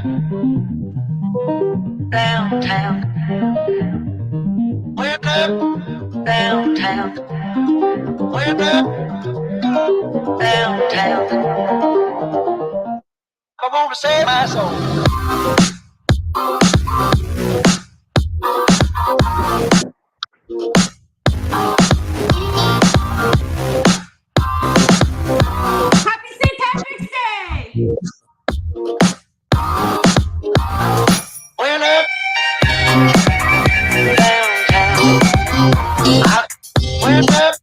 up downtown. Went up downtown. Went up downtown. I want to save my soul. Happy St. Patrick's Day! Went up downtown. I went up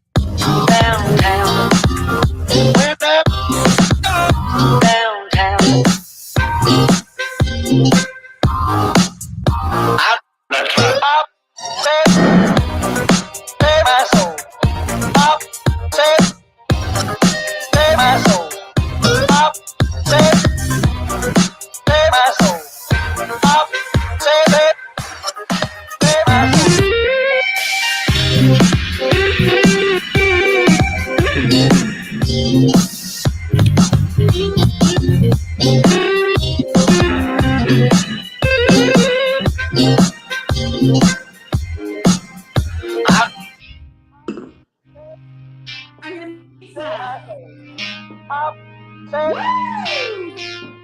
downtown. Went up downtown. I save my soul. I save my soul. I save my soul. I save my soul. I'm gonna mix that.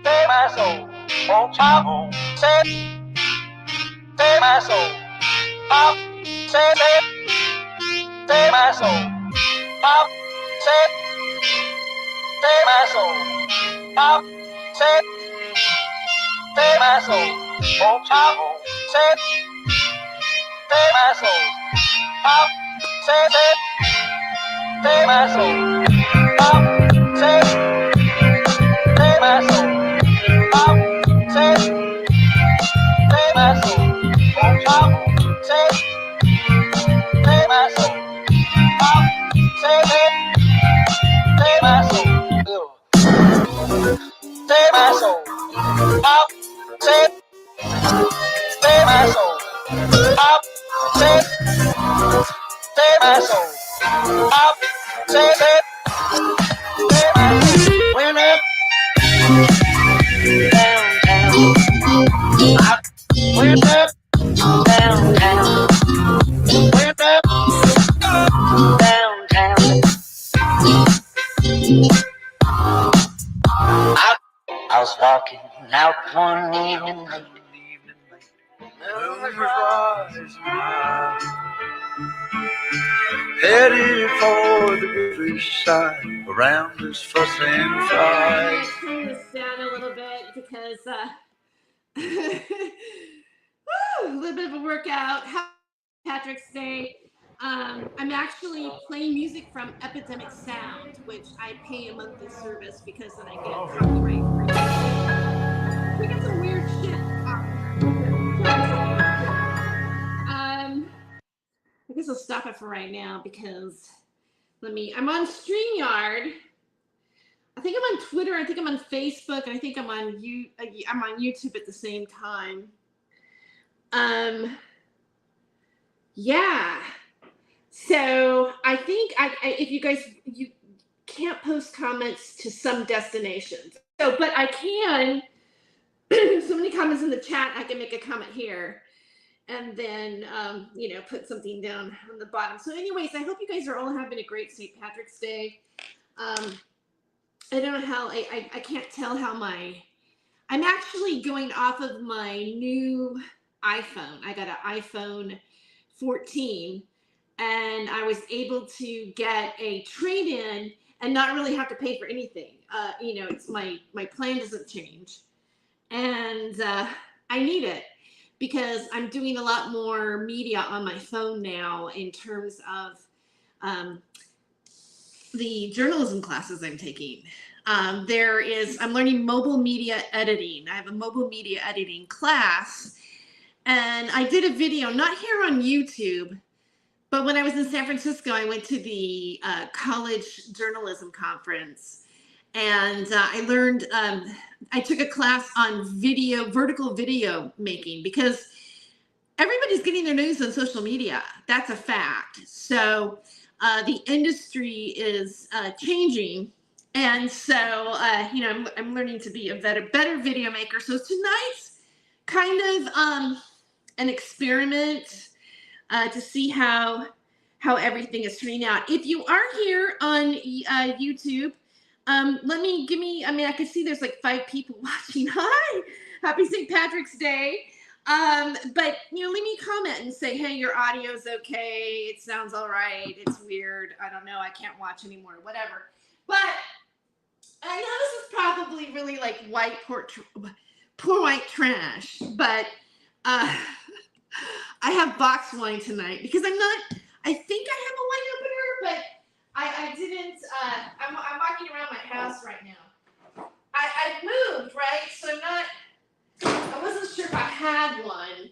Save my soul. Won't you save my soul. Save my soul. Save my soul. Save my soul. Won't you save my soul. Save my soul. Save my soul. Save my soul. Won't you save my soul. Save my soul. Save my soul. Save my soul. Save my soul. Save my soul. Went up downtown. I went up downtown. Went up downtown. I was walking out one evening late. Headed for the riverside, around this fuss and fight. Turn this down a little bit because a little bit of a workout. Happy Patrick's Day. I'm actually playing music from Epidemic Sound, which I pay a monthly service because then I get copyright free. We get some weird shit. I guess I'll stop it for right now because I'm on StreamYard. I think I'm on Twitter, I think I'm on Facebook, and I think I'm on YouTube at the same time. Yeah. So I think if you can't post comments to some destinations. So, but I can, so many comments in the chat, I can make a comment here and then, put something down on the bottom. So anyways, I hope you guys are all having a great St. Patrick's Day. I don't know how, I can't tell how I'm actually going off of my new iPhone. I got an iPhone 14 and I was able to get a trade-in and not really have to pay for anything. It's my plan doesn't change. And I need it because I'm doing a lot more media on my phone now in terms of the journalism classes I'm taking. I'm learning mobile media editing. I have a mobile media editing class. And I did a video, not here on YouTube, but when I was in San Francisco, I went to the college journalism conference. And I learned, I took a class on vertical video making, because everybody's getting their news on social media. That's a fact. So the industry is changing, And so, I'm learning to be a better video maker. So tonight's kind of an experiment to see how everything is turning out. If you are here on YouTube, I can see there's like 5 people watching. Hi, happy St. Patrick's Day. But leave me a comment and say, hey, your audio's okay. It sounds all right. It's weird. I don't know. I can't watch anymore, whatever. But I know this is probably really like poor white trash, but I have box wine tonight because I think I have a wine opener, but I didn't, I'm walking around my house right now. I moved, right? So I wasn't sure if I had one.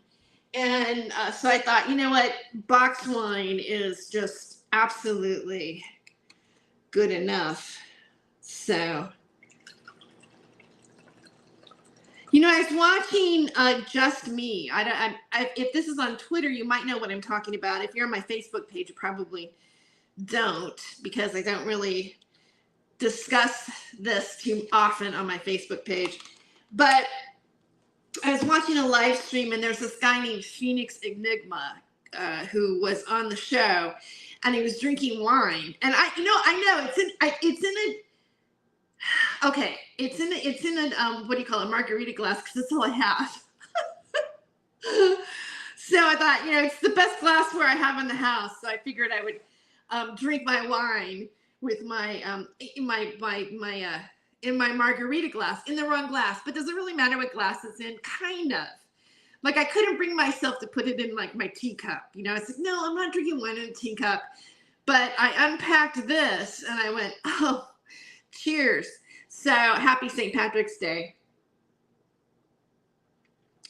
And so I thought, you know what? Box wine is just absolutely good enough. So, I was watching Just Me. If this is on Twitter, you might know what I'm talking about. If you're on my Facebook page, you probably don't, because I don't really discuss this too often on my Facebook page. But I was watching a live stream, and there's this guy named Phoenix Enigma who was on the show, and he was drinking wine. And I know it's in a what do you call it, margarita glass, because that's all I have. So I thought, it's the best glassware I have in the house. So I figured I would drink my wine with my in my margarita glass, in the wrong glass. But does it really matter what glass it's in? Kind of. Like, I couldn't bring myself to put it in like my teacup. I said, no, I'm not drinking wine in a teacup. But I unpacked this and I went, oh, cheers. So happy St. Patrick's Day.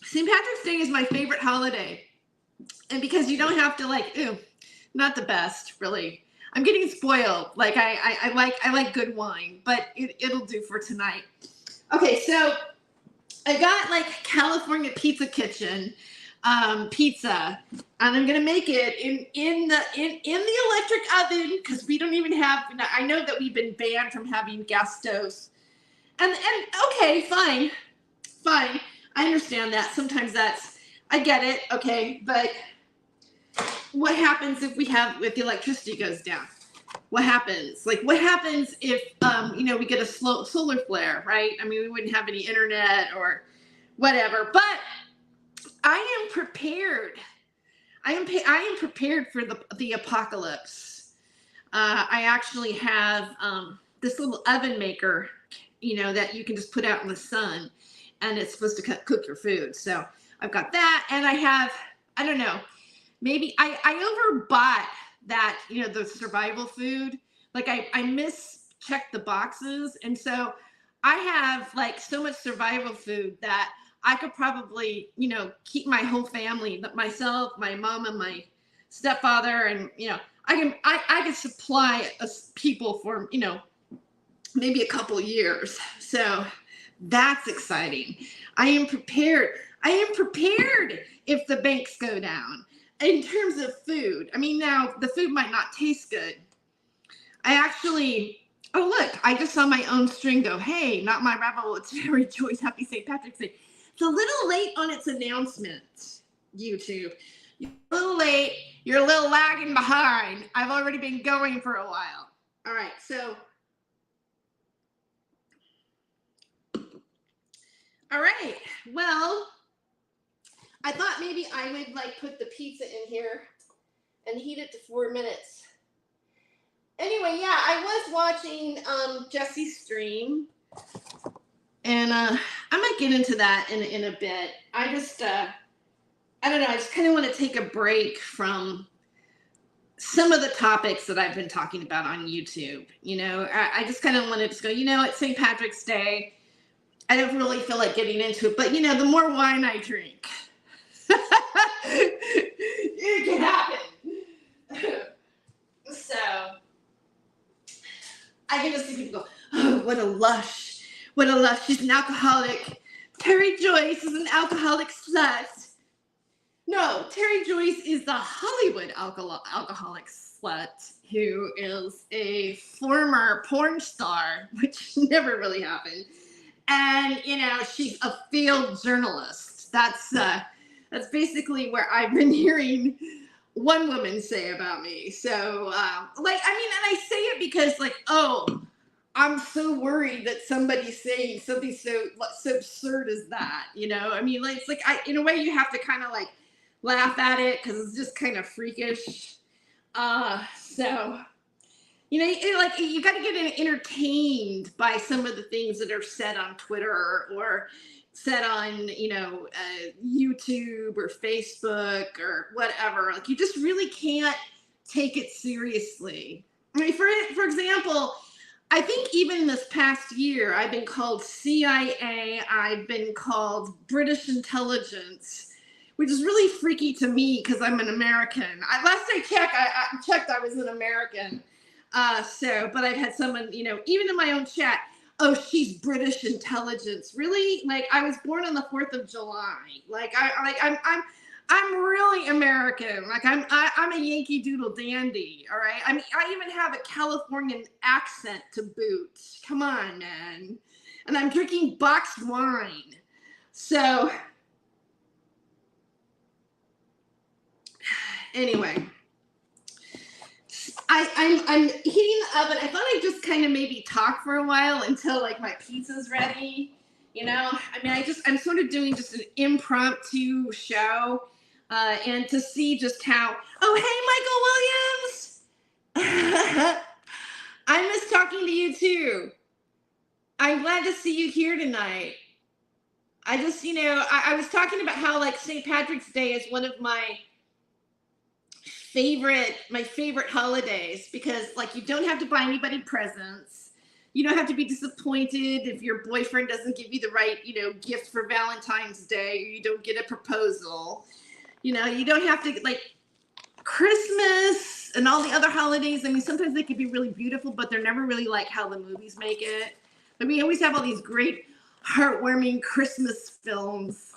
St. Patrick's Day is my favorite holiday. And because you don't have to not the best, really. I'm getting spoiled. Like I like good wine, but it'll do for tonight. Okay, so I got like California Pizza Kitchen pizza, and I'm gonna make it in the electric oven, because we don't even have. I know that we've been banned from having gas stoves, and okay, fine. I understand that. Sometimes I get it. Okay, but what happens if the electricity goes down? What happens? What happens if we get a solar flare, right? I mean, we wouldn't have any internet or whatever. But I am prepared. I am prepared for the apocalypse. I actually have this little oven maker, that you can just put out in the sun, and it's supposed to cook your food. So I've got that, and I have, I don't know, maybe I overbought that, the survival food. Like I mischecked the boxes, and so I have like so much survival food that I could probably, keep my whole family, myself, my mom, and my stepfather, and I can supply people for maybe a couple years. So that's exciting. I am prepared if the banks go down. In terms of food, I mean, now the food might not taste good. Oh look, I just saw my own string go, hey, not my rebel, it's Terry Joyce, happy St. Patrick's Day. It's a little late on its announcement, YouTube. You're a little late, you're a little lagging behind. I've already been going for a while. All right, so. All right, well, I thought maybe I would put the pizza in here and heat it to 4 minutes. Anyway, yeah, I was watching Jesse's stream, and I might get into that in a bit. I just, I don't know, I just kind of want to take a break from some of the topics that I've been talking about on YouTube. I just kind of want to just go, it's St. Patrick's Day. I don't really feel like getting into it, but the more wine I drink, it can happen. So I can just see people go, oh, what a lush. She's an alcoholic. Terry Joyce is an alcoholic slut. No, Terry Joyce is the Hollywood alcoholic slut who is a former porn star, which never really happened. And, you know, she's a field journalist. That's basically where I've been hearing one woman say about me. So, like, I mean, and I say it because, like, oh, I'm so worried that somebody's saying something so absurd as that, you know? I mean, like, it's like, in a way, you have to kind of like laugh at it because it's just kind of freakish. So, you know, like, you got to get entertained by some of the things that are said on Twitter or said on, you know, YouTube or Facebook or whatever. Like, you just really can't take it seriously. I mean, for example, I think even this past year, I've been called CIA, I've been called British intelligence, which is really freaky to me because I'm an American. Last I checked, I was an American. But I've had someone, you know, even in my own chat, oh, she's British intelligence. Really? Like, I was born on the 4th of July. Like, I'm really American. Like, I'm a Yankee Doodle dandy. All right. I mean, I even have a Californian accent to boot. Come on, man. And I'm drinking boxed wine. So, anyway, I'm heating the oven. I thought I'd just kind of maybe talk for a while until like my pizza's ready. You know, I mean, I'm sort of doing just an impromptu show. And to see just how, oh, hey, Michael Williams. I miss talking to you too. I'm glad to see you here tonight. I just, you know, I was talking about how like St. Patrick's Day is one of my favorite holidays because like you don't have to buy anybody presents. You don't have to be disappointed if your boyfriend doesn't give you the right, you know, gift for Valentine's Day or you don't get a proposal. You know, you don't have to, like, Christmas and all the other holidays. I mean, sometimes they can be really beautiful, but they're never really like how the movies make it. But we always have all these great, heartwarming Christmas films.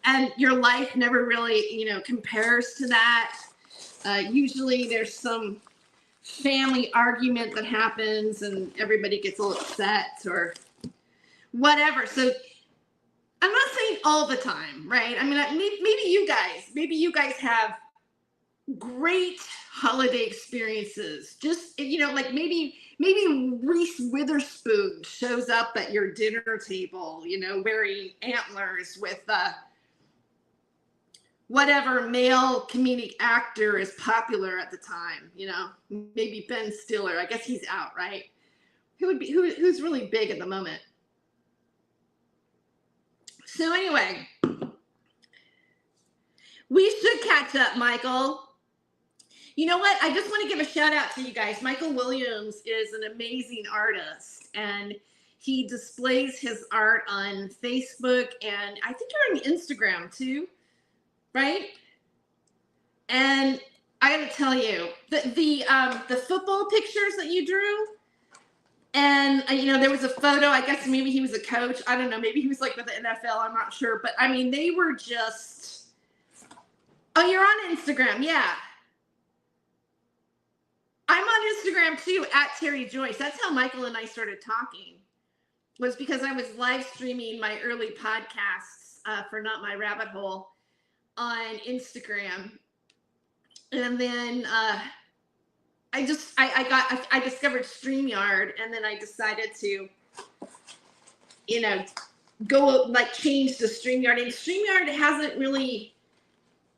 And your life never really, you know, compares to that. Usually there's some family argument that happens and everybody gets a little upset or whatever. So I'm not saying all the time, right? I mean, maybe you guys have great holiday experiences. Just, you know, like maybe Reese Witherspoon shows up at your dinner table, you know, wearing antlers with whatever male comedic actor is popular at the time, you know, maybe Ben Stiller. I guess he's out, right? Who's really big at the moment? So anyway, we should catch up, Michael. You know what? I just want to give a shout out to you guys. Michael Williams is an amazing artist, and he displays his art on Facebook, and I think you're on Instagram too, right? And I got to tell you, the football pictures that you drew. And, you know, there was a photo, I guess maybe he was a coach. I don't know. Maybe he was like with the NFL. I'm not sure. But, I mean, they were just, oh, you're on Instagram. Yeah. I'm on Instagram, too, at Terry Joyce. That's how Michael and I started talking, was because I was live streaming my early podcasts for Not My Rabbit Hole on Instagram. And then I discovered StreamYard, and then I decided to, you know, go like change to StreamYard. And StreamYard hasn't really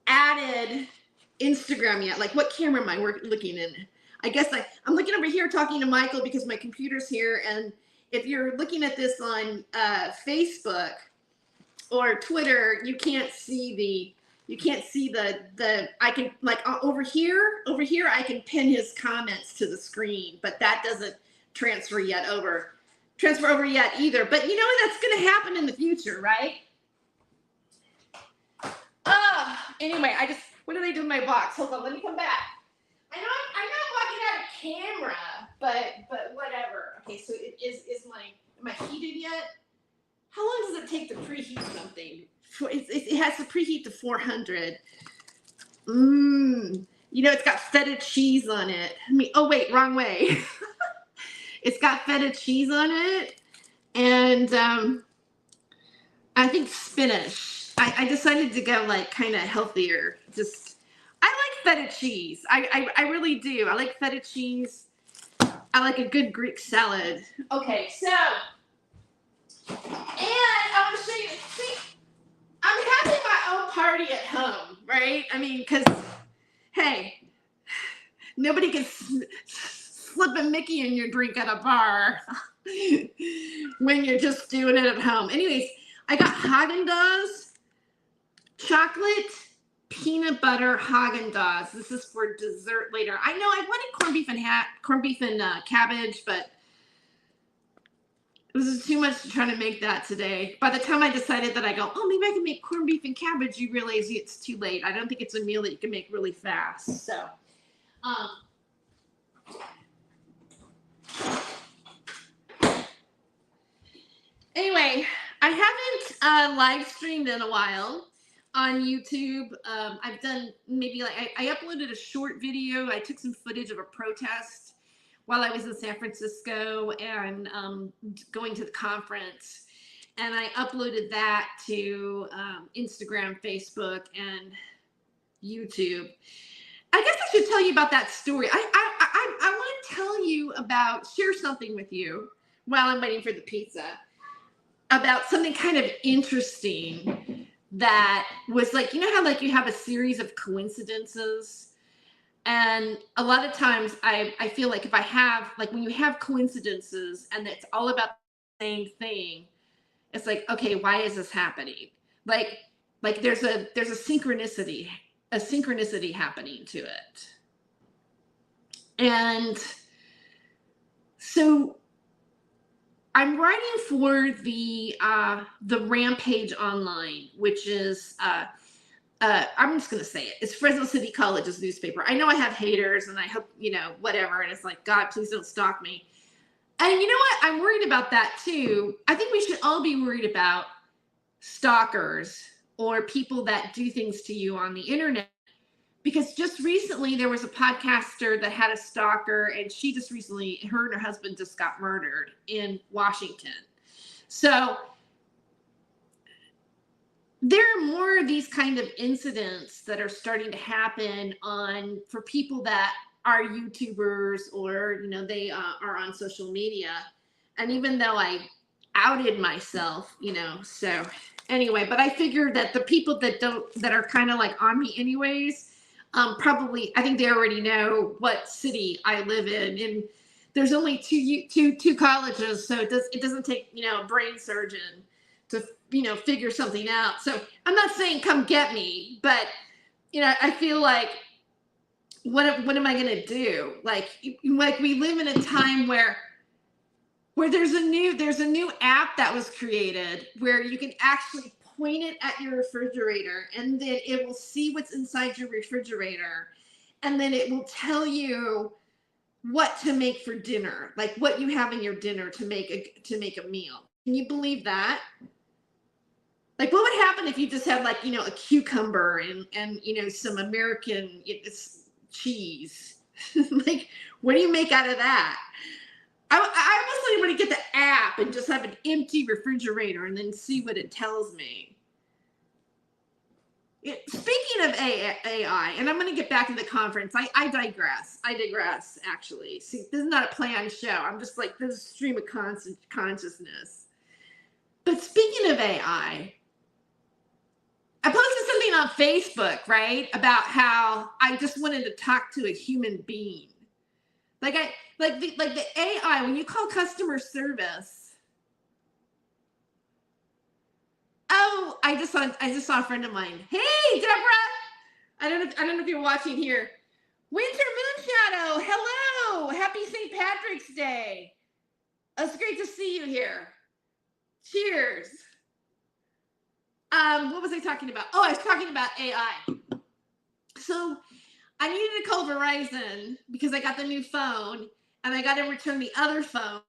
added Instagram yet. Like, what camera am I looking in? I guess I'm looking over here talking to Michael because my computer's here. And if you're looking at this on Facebook or Twitter, you can't see the I can, like, over here I can pin his comments to the screen, but that doesn't transfer over yet either. But you know, that's going to happen in the future, right? Anyway, what did I do in my box? Hold on, let me come back. I know I'm walking out of camera, but whatever. Okay, so am I heated yet? How long does it take to preheat something? It has to preheat to 400. You know, it's got feta cheese on it. I mean, oh wait, wrong way. It's got feta cheese on it, and I think spinach. I decided to go like kind of healthier. Just, I like feta cheese. I really do. I like feta cheese. I like a good Greek salad. Okay, so, and I want to show you, see, I'm having my own party at home, right? I mean, because, hey, nobody can slip a Mickey in your drink at a bar when you're just doing it at home. Anyways, I got Haagen-Dazs chocolate peanut butter Haagen-Dazs. This is for dessert later. I know I wanted corned beef and cabbage, but this is too much to try to make that today. By the time I decided that, I go, oh, maybe I can make corned beef and cabbage, you realize it's too late. I don't think it's a meal that you can make really fast. So, anyway, I haven't live streamed in a while on YouTube. I've done maybe like, I uploaded a short video. I took some footage of a protest while I was in San Francisco and going to the conference. And I uploaded that to Instagram, Facebook, and YouTube. I guess I should tell you about that story. I want to tell you share something with you while I'm waiting for the pizza about something kind of interesting that was like, you know how like you have a series of coincidences? And a lot of times I feel like if I have, like when you have coincidences and it's all about the same thing, it's like, okay, why is this happening? Like there's a synchronicity happening to it. And so I'm writing for the Rampage Online, which is I'm just gonna say it. It's Fresno City College's newspaper. I know I have haters, and I hope whatever. And it's like, God, please don't stalk me. And you know what? I'm worried about that too. I think we should all be worried about stalkers or people that do things to you on the internet. Because just recently there was a podcaster that had a stalker, and she just recently, her and her husband just got murdered in Washington. So there are more of these kind of incidents that are starting to happen for people that are YouTubers or, they are on social media. And even though I outed myself, so anyway, but I figured that the people that are kind of like on me anyways, probably, I think they already know what city I live in, and there's only two colleges, so it doesn't take a brain surgeon to figure something out. So I'm not saying come get me, but I feel like what am I gonna do? Like we live in a time where there's a new app that was created where you can actually point it at your refrigerator, and then it will see what's inside your refrigerator, and then it will tell you what to make for dinner, like what you have in your dinner to make a meal. Can you believe that? Like, what would happen if you just had like a cucumber and some American cheese? Like, what do you make out of that? I almost want to get the app and just have an empty refrigerator and then see what it tells me. Speaking of AI, and I'm going to get back to the conference. I digress. Actually. See, this is not a planned show. I'm just like, this is a stream of consciousness. But speaking of AI, I posted something on Facebook, right, about how I just wanted to talk to a human being. Like the AI, when you call customer service. Oh, I just saw a friend of mine. Hey, Deborah. I don't know if you're watching here. Winter Moonshadow, hello. Happy St. Patrick's Day. It's great to see you here. Cheers. What was I talking about? Oh, I was talking about AI. So I needed to call Verizon because I got the new phone and I got to return the other phone.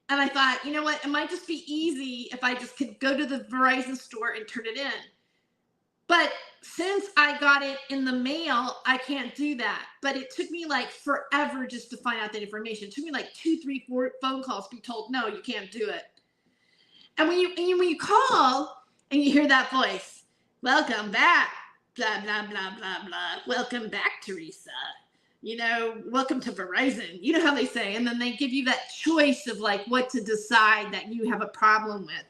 And I thought, you know what? It might just be easy if I just could go to the Verizon store and turn it in. But since I got it in the mail, I can't do that. But it took me like forever just to find out that information. It took me like 2, 3, 4 phone calls to be told, no, you can't do it. And when you call and you hear that voice, welcome back, blah, blah, blah, blah, blah. Welcome back, Teresa. You know, welcome to Verizon. You know how they say, and then they give you that choice of like what to decide that you have a problem with.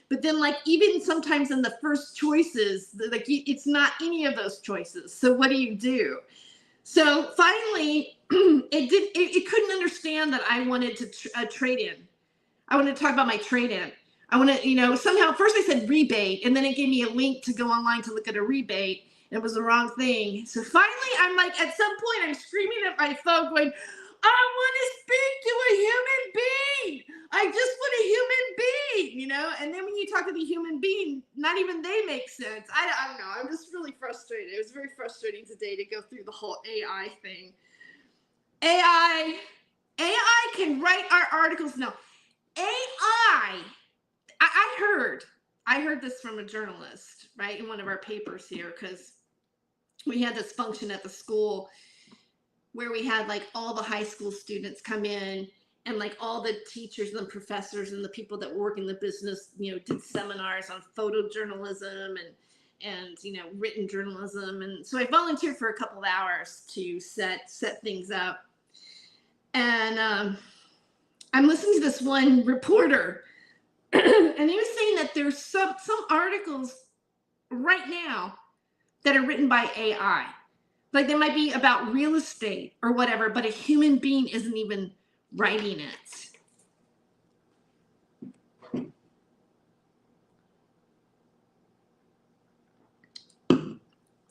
But then like even sometimes in the first choices, like it's not any of those choices. So what do? So finally, it couldn't understand that I wanted to trade in. I wanted to talk about my trade in. I want to, you know, somehow first I said rebate, and then it gave me a link to go online to look at a rebate. It was the wrong thing. So finally, I'm like, at some point, I'm screaming at my phone going, I want to speak to a human being. I just want a human being, you know? And then when you talk to the human being, not even they make sense. I don't know. I'm just really frustrated. It was very frustrating today to go through the whole AI thing. AI can write our articles. No, AI, I heard this from a journalist, right, in one of our papers here, because we had this function at the school where we had like all the high school students come in, and like all the teachers and professors and the people that work in the business, you know, did seminars on photojournalism and you know, written journalism. And so I volunteered for a couple of hours to set things up. And I'm listening to this one reporter, and he was saying that there's some articles right now that are written by AI. Like they might be about real estate or whatever, but a human being isn't even writing it.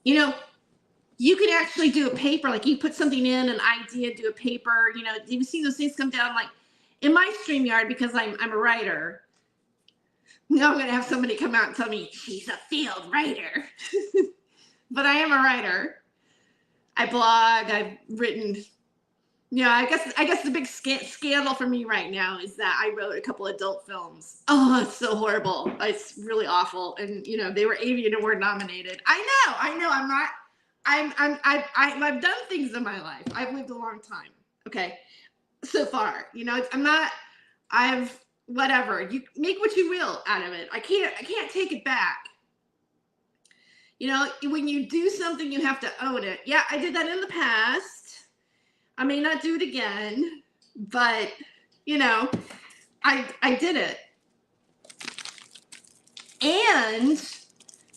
You know, you could actually do a paper, like you put something in, an idea, do a paper, you know, you've seen those things come down like in my StreamYard, because I'm a writer. Now I'm going to have somebody come out and tell me she's a field writer. But I am a writer. I blog, I've written, you know, I guess the big scandal for me right now is that I wrote a couple adult films. Oh, it's so horrible. It's really awful. And, you know, they were Avian Award nominated. I know. I've done things in my life. I've lived a long time. Okay. So far, you know, whatever. You make what you will out of it. I can't take it back. You know, when you do something, you have to own it. Yeah, I did that in the past. I may not do it again, but, you know, I did it. And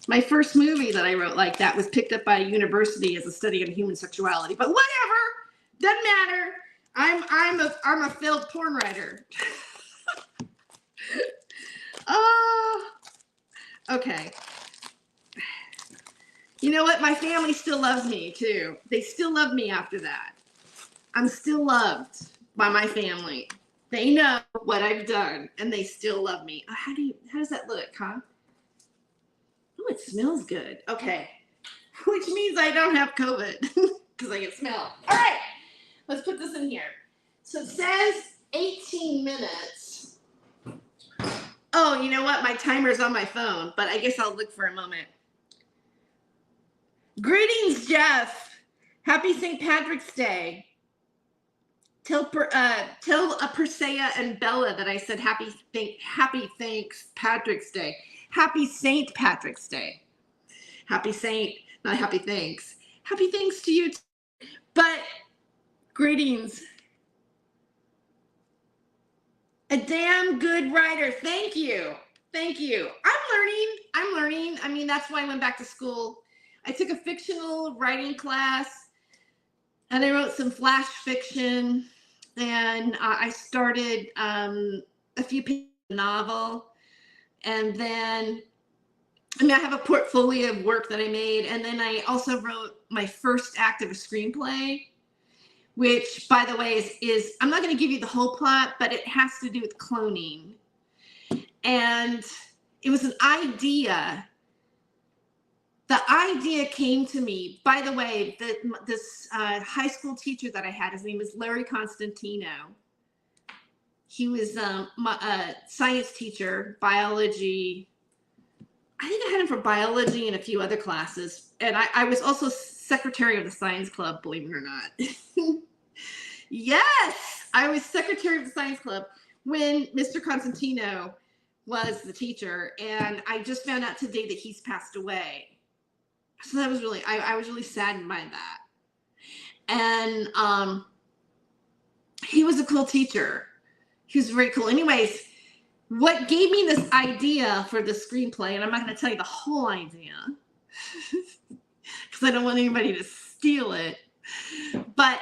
my first movie that I wrote like that was picked up by a university as a study on human sexuality. But whatever, doesn't matter. I'm a failed porn writer. Oh, okay. You know what? My family still loves me too. They still love me after that. I'm still loved by my family. They know what I've done, and they still love me. How does that look, huh? Oh, it smells good. Okay. Which means I don't have COVID because I can smell. All right. Let's put this in here. So it says 18 minutes. Oh, you know what? My timer's on my phone, but I guess I'll look for a moment. Greetings, Jeff. Happy St. Patrick's Day. Tell Persea and Bella that I said happy thanks Patrick's Day. Happy St. Patrick's Day. Happy Saint, not happy thanks. Happy thanks to you. But greetings. A damn good writer. Thank you. Thank you. I'm learning. I mean, that's why I went back to school. I took a fictional writing class, and I wrote some flash fiction, and I started a few pages of a novel, and then I have a portfolio of work that I made, and then I also wrote my first act of a screenplay, which, by the way, is I'm not going to give you the whole plot, but it has to do with cloning, and it was an idea. The idea came to me, by the way, this high school teacher that I had, his name is Larry Constantino. He was my science teacher, biology. I think I had him for biology and a few other classes. And I was also secretary of the science club, believe it or not. Yes, I was secretary of the science club when Mr. Constantino was the teacher. And I just found out today that he's passed away. So that was really, I was really saddened by that. And he was a cool teacher. He was very cool. Anyways, what gave me this idea for the screenplay, and I'm not going to tell you the whole idea because I don't want anybody to steal it, but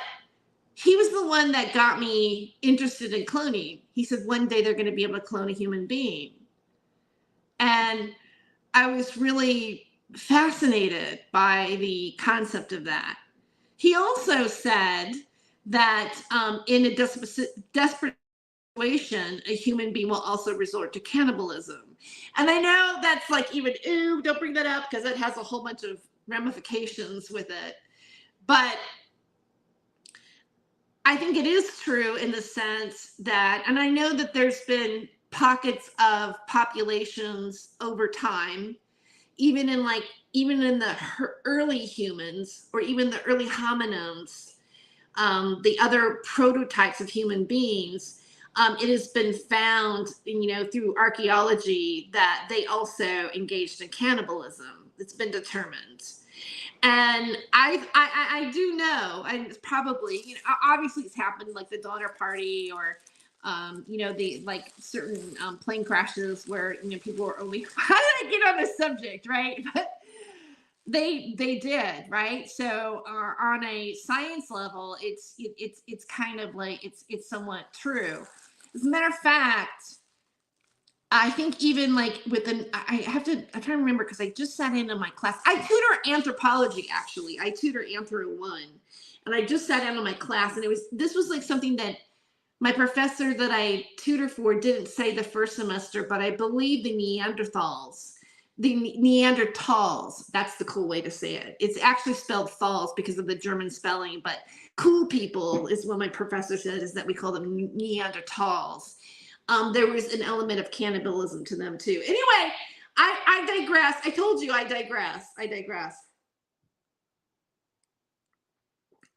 he was the one that got me interested in cloning. He said one day they're going to be able to clone a human being. And I was really fascinated by the concept of that. He also said that in a desperate situation, a human being will also resort to cannibalism. And I know that's like even, ooh, don't bring that up because it has a whole bunch of ramifications with it. But I think it is true in the sense that, and I know that there's been pockets of populations over time, even in the early humans or even the early hominins, the other prototypes of human beings, it has been found, through archaeology that they also engaged in cannibalism. It's been determined. And I do know, and it's probably, obviously it's happened like the Donner Party or, the like certain plane crashes where, people were only, how did I get on this subject, right? But they did, right? So on a science level, it's kind of like, it's somewhat true. As a matter of fact, I think even like I'm trying to remember because I just sat into my class. I tutor anthropology, actually. I tutor Anthro 1. And I just sat into my class, and this was like something that my professor that I tutor for didn't say the first semester, but I believe the Neanderthals, that's the cool way to say it. It's actually spelled thals because of the German spelling, but cool people is what my professor said, is that we call them Neanderthals. There was an element of cannibalism to them too. Anyway, I digress. I told you I digress.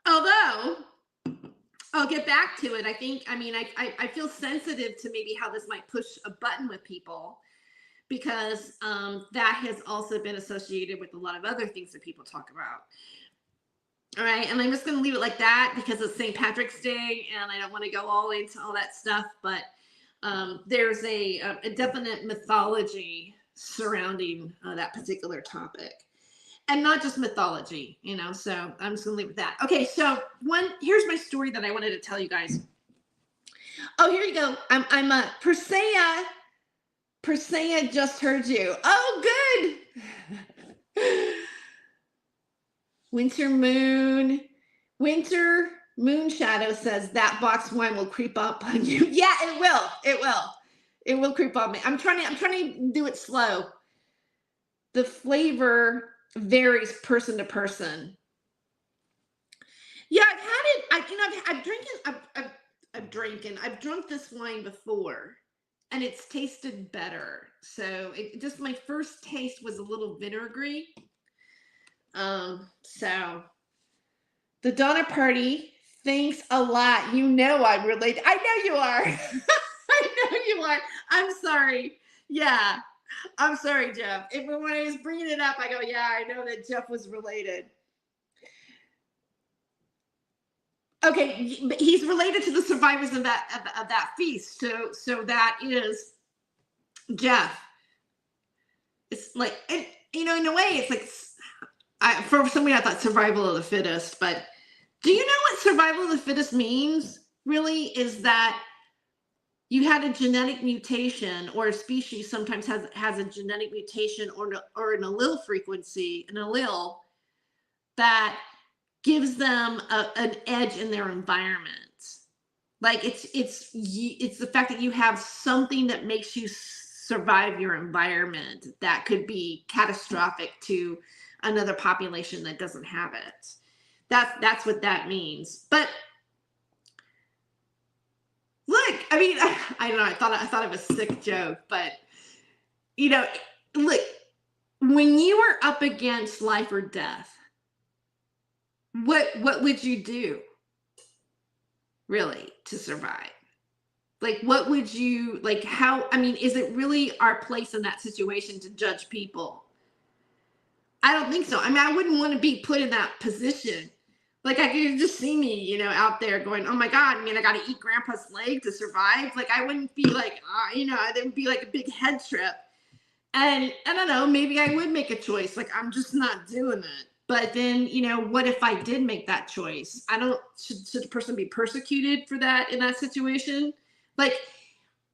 Although, I'll get back to it. I feel sensitive to maybe how this might push a button with people, because that has also been associated with a lot of other things that people talk about. All right, and I'm just going to leave it like that because it's St. Patrick's Day, and I don't want to go all into all that stuff, but there's a definite mythology surrounding that particular topic. And not just mythology, so I'm just gonna leave it with that. Okay, so here's my story that I wanted to tell you guys. Oh, here you go. I'm a Persea just heard you. Oh, good. Winter Moon Shadow says that box wine will creep up on you. Yeah, it will creep on me. I'm trying to do it slow. The flavor varies person to person. Yeah, I've had it. I've drunk this wine before, and it's tasted better. So my first taste was a little vinegary. So the Donner Party, thanks a lot. I'm related. I know you are. I know you are. I'm sorry. Yeah. I'm sorry, Jeff. When I was bringing it up, I go, yeah, I know that Jeff was related. Okay, he's related to the survivors of that feast. So that is Jeff. It's like, in a way, it's like, for somebody I thought survival of the fittest. But do you know what survival of the fittest means? Really, is that you had a genetic mutation, or a species sometimes has a genetic mutation or an allele frequency, an allele that gives them an edge in their environment. Like it's the fact that you have something that makes you survive your environment that could be catastrophic to another population that doesn't have it. That's what that means. But look, I don't know. I thought it was a sick joke, but look, when you were up against life or death, what would you do really to survive? Like, what would you, like, how, I mean, is it really our place in that situation to judge people? I don't think so. I mean, I wouldn't want to be put in that position. Like, I could just see me, you know, out there going, oh my God, I mean, I got to eat grandpa's leg to survive. Like, I wouldn't be like, you know, there would be like a big head trip. And I don't know, maybe I would make a choice. Like, I'm just not doing it. But then, you know, what if I did make that choice? Should the person be persecuted for that in that situation? Like,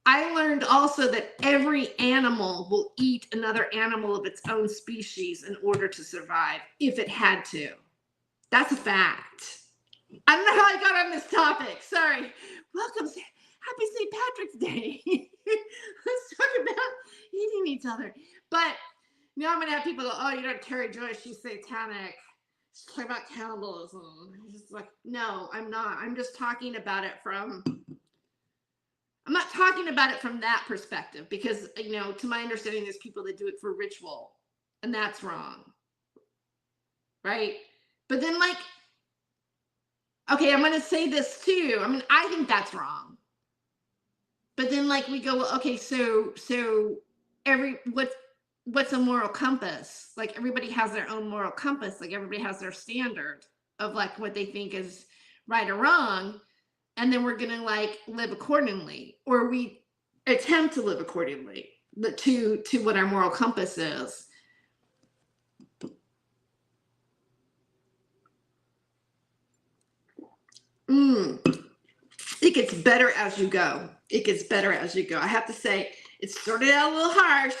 I learned also that every animal will eat another animal of its own species in order to survive if it had to. That's a fact. I don't know how I got on this topic. Sorry. Welcome. Happy St. Patrick's Day. Let's talk about eating each other. But now I'm going to have people go, oh, you know, Terry Joyce, she's satanic. She's talking about cannibalism. It's like, no, I'm not. I'm just talking about it from... I'm not talking about it from that perspective because, you know, to my understanding, there's people that do it for ritual, and that's wrong. Right? But then, like, okay, I'm going to say this too. I mean, I think that's wrong. But then, like, we go, well, okay, so what's a moral compass? Like, everybody has their own moral compass. Like, everybody has their standard of, like, what they think is right or wrong. And then we're going to, like, live accordingly, or we attempt to live accordingly to what our moral compass is. It gets better as you go. It gets better as you go. I have to say, it started out a little harsh,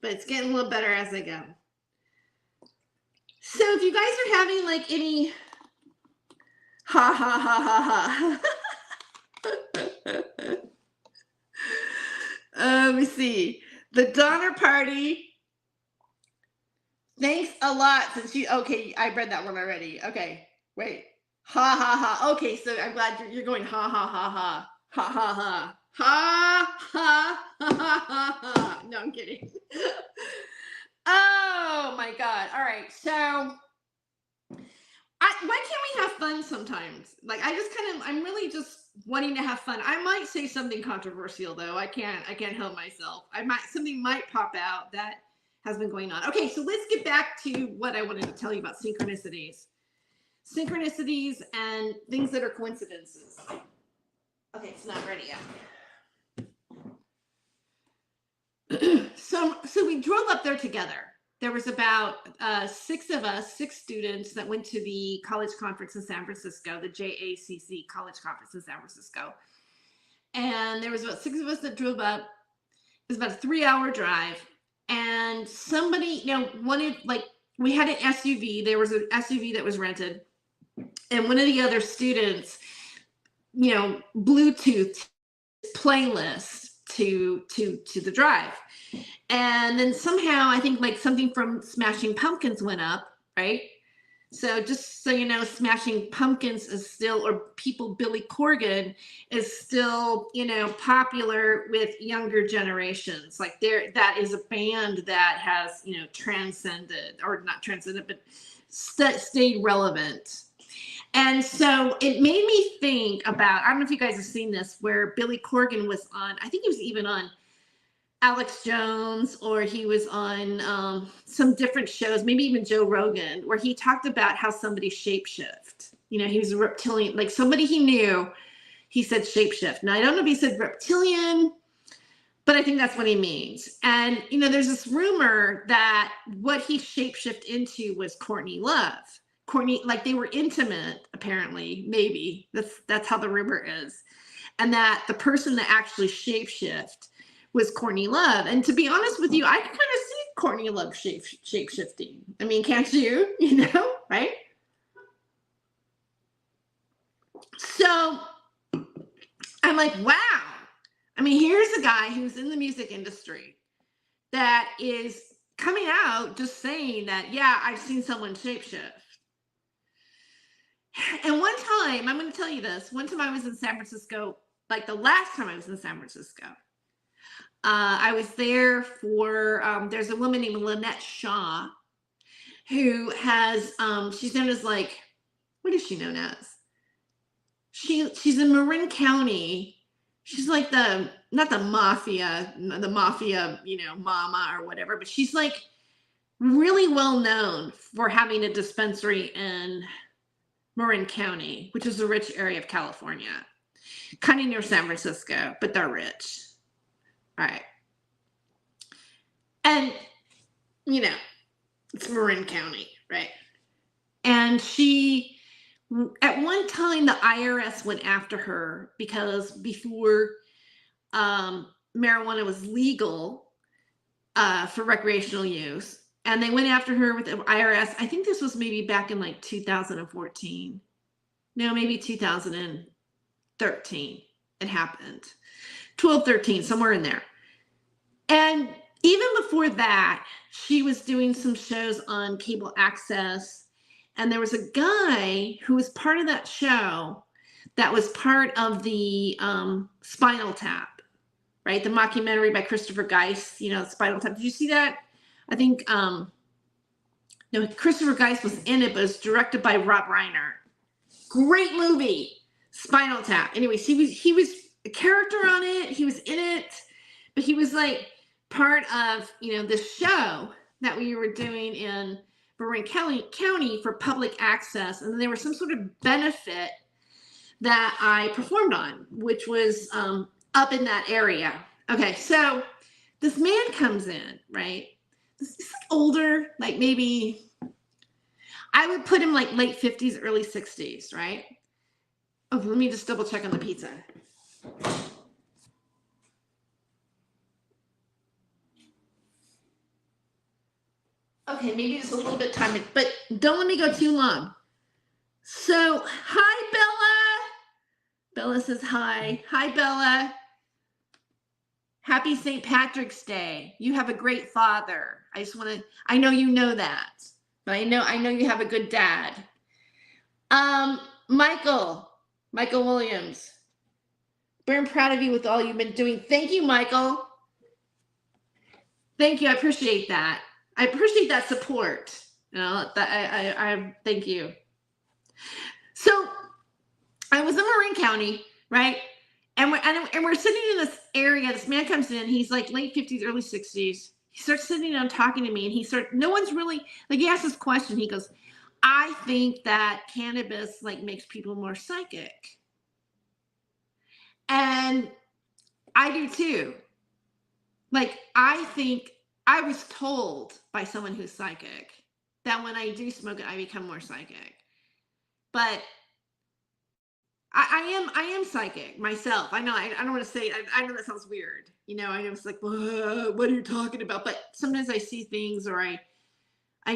but it's getting a little better as I go. So if you guys are having, like, any ha ha ha ha ha. Let me see. The Donner Party. Thanks a lot since you, okay, I read that one already. Okay, wait. Ha ha ha. Okay, so I'm glad you're going ha ha ha ha. Ha ha ha. Ha ha ha ha ha. No, I'm kidding. Oh my God. All right. So why can't we have fun sometimes? Like, I'm really just wanting to have fun. I might say something controversial though. I can't help myself. Something might pop out that has been going on. Okay, so let's get back to what I wanted to tell you about synchronicities. Synchronicities and things that are coincidences. Okay, it's not ready yet. So we drove up there together. There was about 6 of us, 6 students that went to the college conference in San Francisco, the JACC college conference in San Francisco. And there was about 6 of us that drove up. It was about a 3-hour drive. And somebody, you know, wanted, like, we had an SUV. There was an SUV that was rented. And one of the other students, you know, Bluetooth playlist to the drive. And then somehow I think, like, something from Smashing Pumpkins went up, right? So just so you know, Smashing Pumpkins is still, or Billy Corgan is still, you know, popular with younger generations. Like, that is a band that has, you know, transcended, or not transcended, but stayed relevant. And so it made me think about, I don't know if you guys have seen this, where Billy Corgan was on, I think he was even on Alex Jones, or he was on some different shows, maybe even Joe Rogan, where he talked about how somebody shapeshift. You know, he was a reptilian, like somebody he knew, he said shapeshift. Now, I don't know if he said reptilian, but I think that's what he means. And, you know, there's this rumor that what he shapeshift into was Courtney Love. Courtney, like, they were intimate, apparently, maybe. That's how the rumor is. And that the person that actually shapeshift was Courtney Love. And to be honest with you, I can kind of see Courtney Love shape-shifting. I mean, can't you? You know, right? So I'm like, wow. I mean, here's a guy who's in the music industry that is coming out just saying that, yeah, I've seen someone shapeshift. And one time, I'm going to tell you this, one time I was in San Francisco, like the last time I was in San Francisco, I was there for, there's a woman named Lynette Shaw who has, she's known as like, what is she known as? She's in Marin County. She's like not the mafia, you know, mama or whatever, but she's like really well known for having a dispensary in Marin County, which is a rich area of California, kind of near San Francisco, but they're rich. All right. And, you know, it's Marin County, right? And she, at one time, the IRS went after her because before marijuana was legal for recreational use, and they went after her with the IRS. I think this was maybe back in like 2014. No, maybe 2013 it happened. 12, 13, somewhere in there. And even before that, she was doing some shows on cable access. And there was a guy who was part of that show that was part of the Spinal Tap, right? The mockumentary by Christopher Geist, you know, Spinal Tap. Did you see that? I think, no, Christopher Geist was in it, but it was directed by Rob Reiner. Great movie, Spinal Tap. Anyways, he was a character on it. He was in it, but he was like part of, you know, this show that we were doing in Marin County for public access. And then there was some sort of benefit that I performed on, which was up in that area. Okay, so this man comes in, right? This is like older, like maybe, I would put him like late 50s, early 60s, right? Oh, let me just double check on the pizza. Okay, maybe just a little bit time, but don't let me go too long. So, hi, Bella. Bella says hi. Hi, Bella. Happy St. Patrick's Day. You have a great father. I know you know that, but I know you have a good dad. Michael Williams. Very proud of you with all you've been doing. Thank you, Michael. Thank you. I appreciate that. I appreciate that support. You know, I thank you. So I was in Marin County, right? And we're sitting in this area. This man comes in. He's like late 50s, early 60s. He starts sitting down talking to me, and no one's really, like, he asked this question. He goes, I think that cannabis like makes people more psychic. And I do too. Like, I think I was told by someone who's psychic that when I do smoke it, I become more psychic. But I am psychic myself. I know. I don't want to say. I know that sounds weird. You know. I know it's like, what are you talking about? But sometimes I see things, or I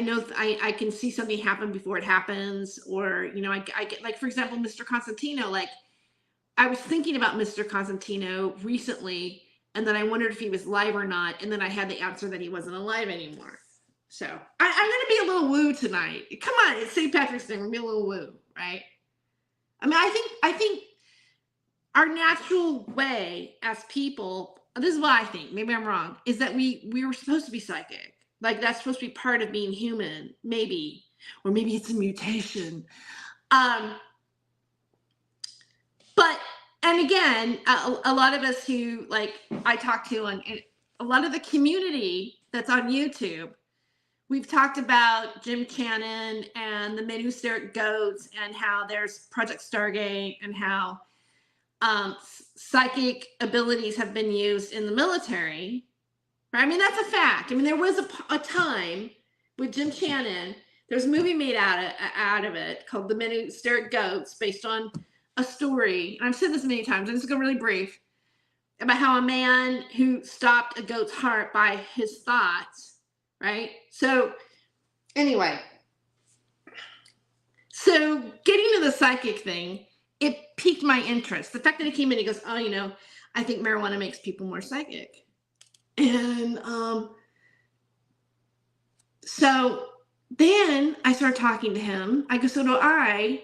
know I can see something happen before it happens, or you know, I get, like, for example, Mr. Constantino. Like, I was thinking about Mr. Constantino recently, and then I wondered if he was live or not, and then I had the answer that he wasn't alive anymore. So I'm gonna be a little woo tonight. Come on, it's St. Patrick's Day. We're gonna be a little woo, right? I mean, I think our natural way as people, this is what I think, maybe I'm wrong, is that we were supposed to be psychic. Like, that's supposed to be part of being human, maybe. Or maybe it's a mutation. But, and again, a lot of us who, like, I talk to, and a lot of the community that's on YouTube, we've talked about Jim Cannon and the men who stare at goats, and how there's Project Stargate, and how psychic abilities have been used in the military. Right? I mean, that's a fact. I mean, there was a time with Jim Cannon, there's a movie made out of it called The Men Who Stare at Goats, based on a story. And I've said this many times, I'm just going to go really brief, about how a man who stopped a goat's heart by his thoughts. Right? So anyway, so getting to the psychic thing, it piqued my interest. The fact that he came in, he goes, oh, you know, I think marijuana makes people more psychic. And so then I started talking to him. I go, so do I.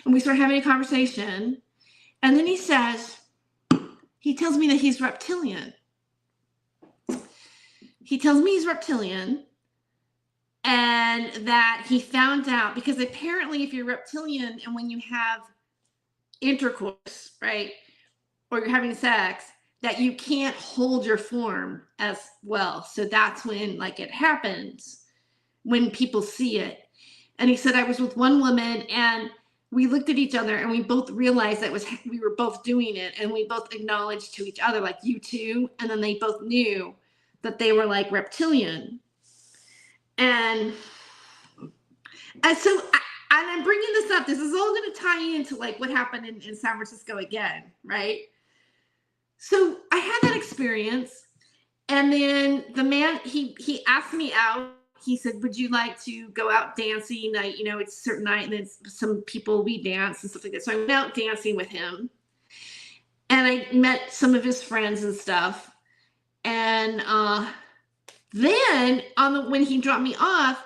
And we start having a conversation. And then he tells me that he's reptilian. he tells me he's reptilian, and that he found out because apparently if you're reptilian and when you have intercourse, right, or you're having sex, that you can't hold your form as well. So that's when like it happens, when people see it. And he said, I was with one woman and we looked at each other and we both realized that we were both doing it, and we both acknowledged to each other, like, you too. And then they both knew that they were like reptilian. And so I'm bringing this up. This is all going to tie into like what happened in San Francisco again, right? So I had that experience, and then the man, he asked me out. He said, would you like to go out dancing? It's a certain night, and then some people, we dance and stuff like that. So I went out dancing with him, and I met some of his friends and stuff. And then when he dropped me off,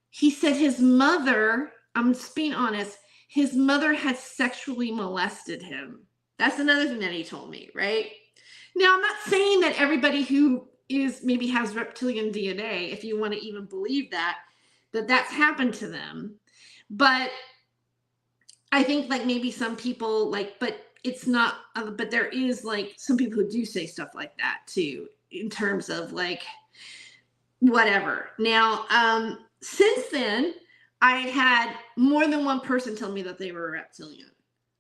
he said his mother, I'm just being honest, his mother had sexually molested him. That's another thing that he told me, right? Now, I'm not saying that everybody who maybe has reptilian DNA, if you want to even believe that's happened to them. But I think like maybe some people like, but it's not, but there is like some people who do say stuff like that too, in terms of like, whatever. Now, since then, I had more than one person tell me that they were a reptilian.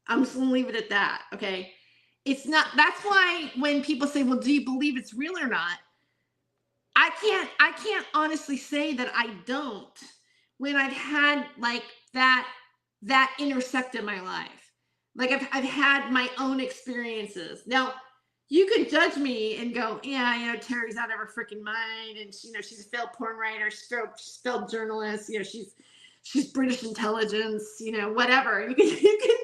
I'm just gonna leave it at that, okay? It's not, that's why when people say, well, do you believe it's real or not? I can't honestly say that I don't, when I've had like that intersect in my life. Like I've had my own experiences. Now, you could judge me and go, yeah, Terry's out of her freaking mind, and she's a failed porn writer, she's a failed journalist, she's British intelligence, whatever. You can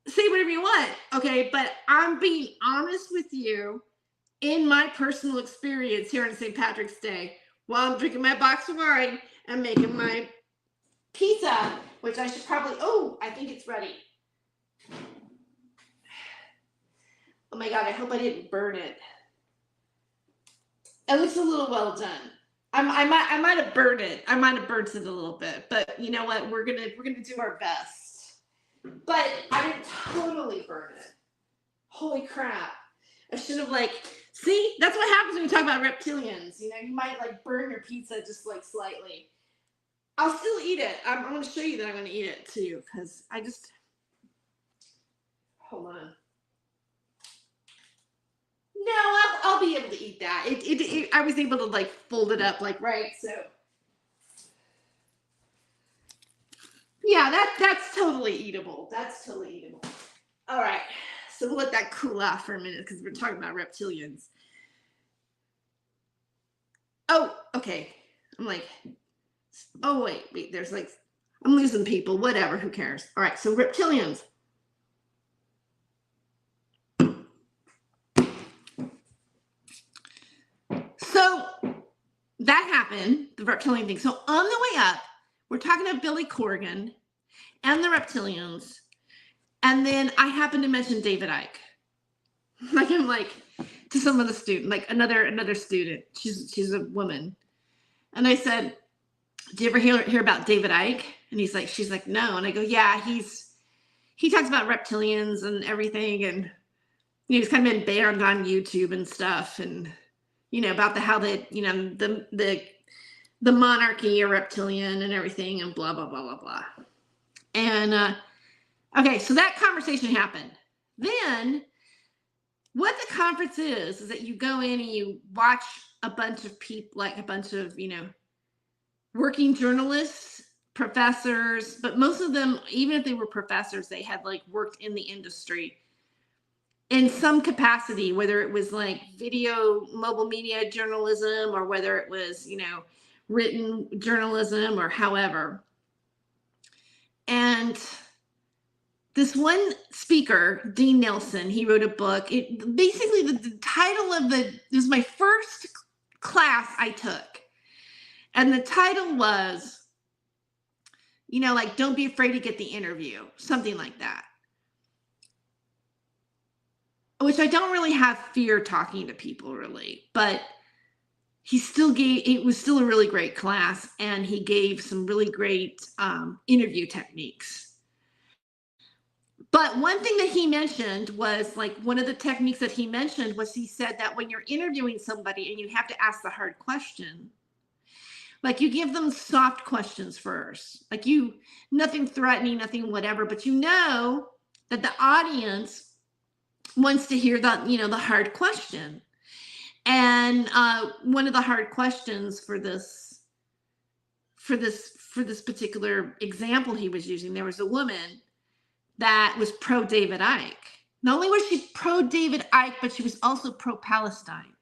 say whatever you want, okay? But I'm being honest with you. In my personal experience here on St. Patrick's Day, while I'm drinking my box of wine and making my pizza, which I should probably, I think it's ready. Oh my God, I hope I didn't burn it. It looks a little well done. I might have burned it. I might have burnt it a little bit, but you know what? We're gonna do our best. But I didn't totally burn it. Holy crap. I should have see, that's what happens when you talk about reptilians. You might burn your pizza just slightly. I'll still eat it. I'm going to show you that I'm going to eat it too, because hold on. No, I'll be able to eat that. I was able to fold it up right. So yeah, that's totally eatable. That's totally eatable. All right. So we'll let that cool off for a minute because we're talking about reptilians. Oh, okay. I'm oh, wait. There's I'm losing people. Whatever. Who cares? All right. So reptilians. So that happened, the reptilian thing. So on the way up, we're talking about Billy Corgan and the reptilians. And then I happened to mention David Icke. I'm to some of the student, another student. She's a woman. And I said, do you ever hear about David Icke? And she's like, no. And I go, yeah, he talks about reptilians and everything. And he's kind of been banned on YouTube and stuff. And, about how the monarchy are reptilian and everything and blah, blah, blah, blah, blah. And, okay, so that conversation happened. Then what the conference is that you go in and you watch a bunch of people, a bunch of, working journalists, professors, but most of them, even if they were professors, they had worked in the industry in some capacity, whether it was video, mobile media journalism, or whether it was, written journalism or however. And this one speaker, Dean Nelson, he wrote a book. It basically the title of it was my first class I took. And the title was, don't be afraid to get the interview, something like that. Which I don't really have fear talking to people really, but it was still a really great class, and he gave some really great interview techniques. But one thing that he mentioned was, like, one of the techniques that he mentioned was, he said that when you're interviewing somebody and you have to ask the hard question, like, you give them soft questions first, like, nothing threatening, nothing whatever, but you know that the audience wants to hear that, the hard question. And one of the hard questions for this particular example he was using, there was a woman that was pro David Icke. Not only was she pro David Icke, but she was also pro Palestine.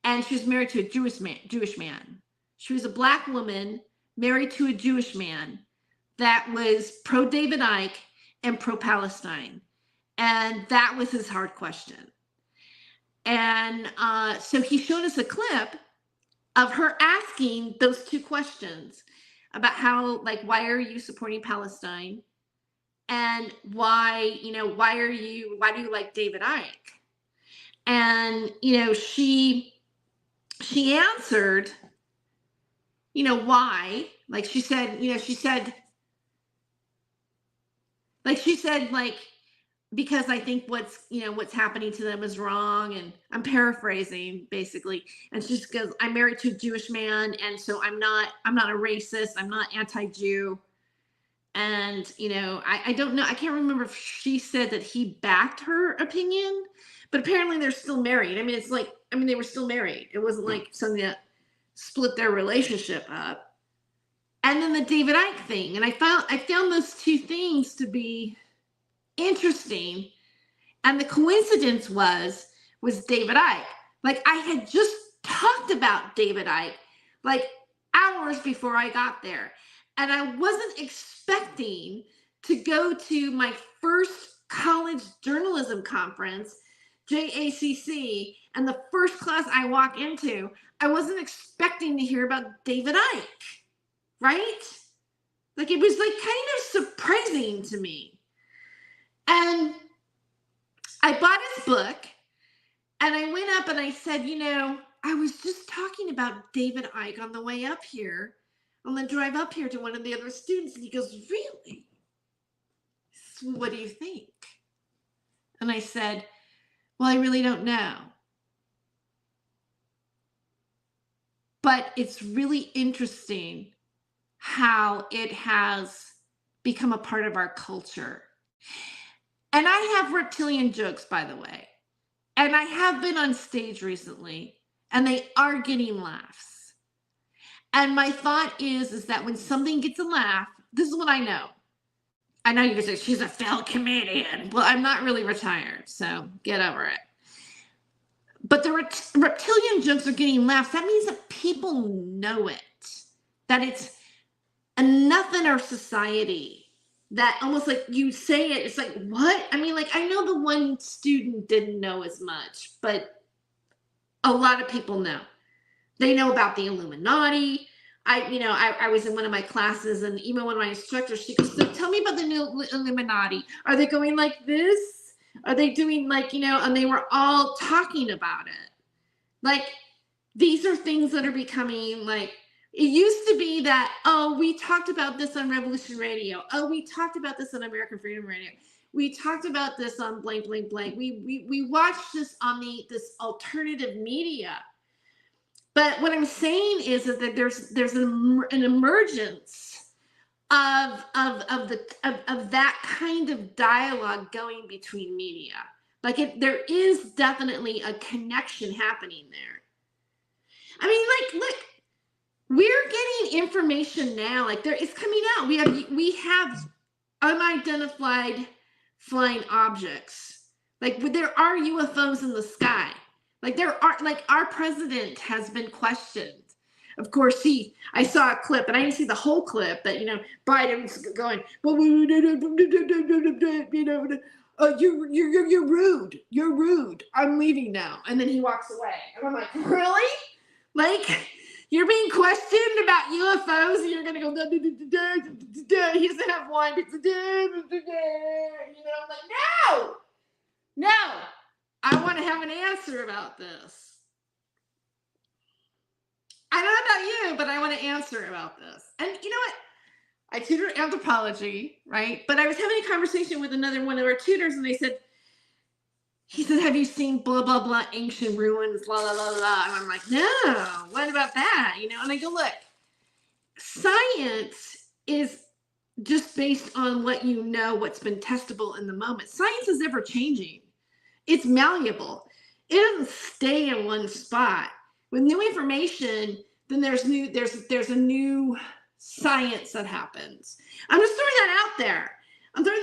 And she was married to a Jewish man. She was a Black woman married to a Jewish man that was pro David Icke and pro Palestine. And that was his hard question. And so he showed us a clip of her asking those two questions about how, like, why are you supporting Palestine? And why do you like David Icke? And, she answered, why, like, she said, because I think what's happening to them is wrong. And I'm paraphrasing basically. And she just goes, I'm married to a Jewish man. And so I'm not a racist. I'm not anti-Jew. And, I don't know. I can't remember if she said that he backed her opinion, but apparently they're still married. I mean, they were still married. It wasn't like something that split their relationship up. And then the David Icke thing. And I found those two things to be interesting. And the coincidence was David Icke. Like, I had just talked about David Icke like hours before I got there. And I wasn't expecting to go to my first college journalism conference, JACC, and the first class I walk into, I wasn't expecting to hear about David Icke, right? Like, it was like kind of surprising to me. And I bought his book, and I went up and I said, I was just talking about David Icke on the way up here, on the drive up here, to one of the other students. And he goes, really? So what do you think? And I said, well, I really don't know. But it's really interesting how it has become a part of our culture. And I have reptilian jokes, by the way. And I have been on stage recently, and they are getting laughs. And my thought is that when something gets a laugh, this is what I know. I know you're going to say, she's a failed comedian. Well, I'm not really retired, so get over it. But the reptilian jokes are getting laughs. That means that people know it, that it's enough in our society that almost like you say it, it's like, what? I mean, like, I know the one student didn't know as much, but a lot of people know. They know about the Illuminati. I was in one of my classes, and even one of my instructors, she goes, so tell me about the new Illuminati. Are they going like this? Are they doing like, and they were all talking about it. Like, these are things that are becoming like, it used to be that, oh, we talked about this on Revolution Radio. Oh, we talked about this on American Freedom Radio. We talked about this on blank, blank, blank. We watched this on this alternative media. But what I'm saying is that there's an emergence of that kind of dialogue going between media. Like, there is definitely a connection happening there. I mean, like, look, we're getting information now. Like, it's coming out. We have unidentified flying objects. Like, there are UFOs in the sky. Like, there are, like, our president has been questioned. Of course, I saw a clip, and I didn't see the whole clip, but, Biden's going, well, you're rude. You're rude. I'm leaving now. And then he walks away. And I'm like, really? Like, you're being questioned about UFOs, and you're going to go, he doesn't have one. I'm like, no, I want to have an answer about this. about you, but I want to answer about this. And you know what? I tutor anthropology, right? But I was having a conversation with another one of our tutors, and he said, have you seen blah, blah, blah, ancient ruins, blah, blah, blah, blah. And I'm like, no, what about that? You know, and I go, look, science is just based on what you know, what's been testable in the moment. Science is ever changing. It's malleable. It doesn't stay in one spot. With new information, then there's a new science that happens. I'm just throwing that out there. I'm throwing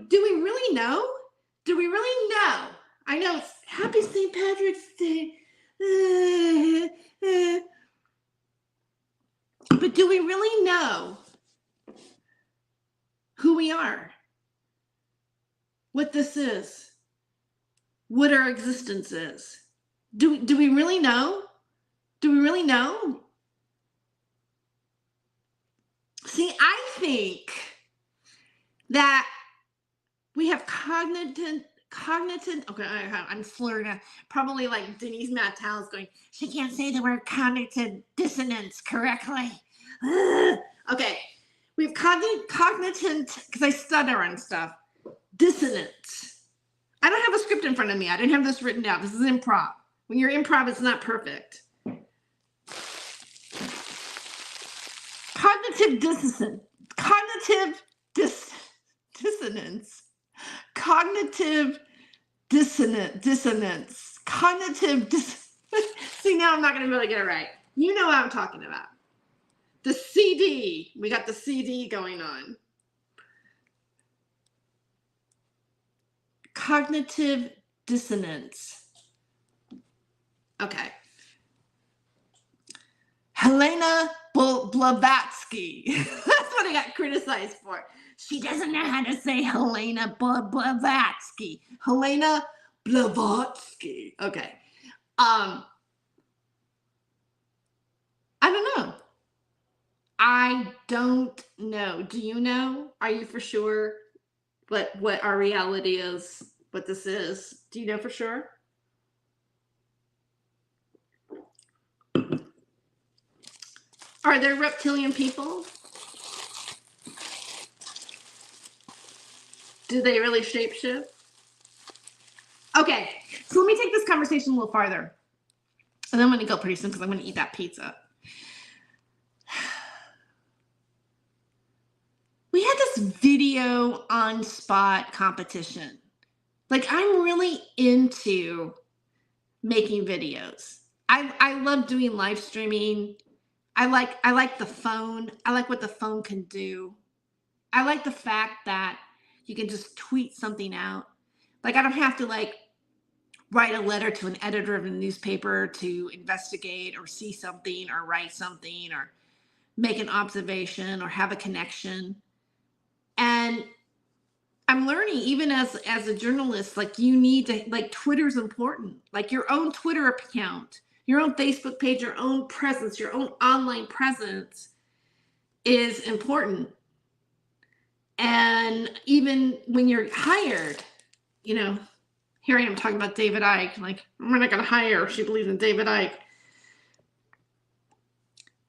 do we really know? Do we really know? I know it's Happy St. Patrick's Day. But do we really know who we are? What this is? What our existence is? Do we really know? Do we really know? See, I think that we have cognitive, okay, I'm slurring now. Probably like Denise Mattel is going, she can't say the word cognitive dissonance correctly. Okay, we have cognitive, because I stutter on stuff, dissonance. I don't have a script in front of me. I didn't have this written down. This is improv. When you're improv, it's not perfect. Cognitive dissonance. Cognitive dissonance. Cognitive dissonance. Cognitive See, now I'm not going to be able to get it right. You know what I'm talking about. The CD. We got the CD going on. Cognitive dissonance. Okay. Helena Blavatsky. That's what I got criticized for. She doesn't know how to say Helena Blavatsky. Helena Blavatsky. Okay. I don't know. I don't know. Do you know? Are you for sure what our reality is? What this is? Do you know for sure? Are there reptilian people? Do they really shapeshift? Okay, so let me take this conversation a little farther. And I'm going to go pretty soon because I'm going to eat that pizza. We had this video on spot competition. Like, I'm really into making videos. I love doing live streaming. I like the phone. I like what the phone can do. I like the fact that you can just tweet something out. Like, I don't have to write a letter to an editor of a newspaper to investigate or see something or write something or make an observation or have a connection. And I'm learning, even as a journalist, you need to, Twitter's important. Your own Twitter account, your own Facebook page, your own presence, your own online presence is important. And even when you're hired, here I am talking about David Icke, we're not going to hire her. She believes in David Icke.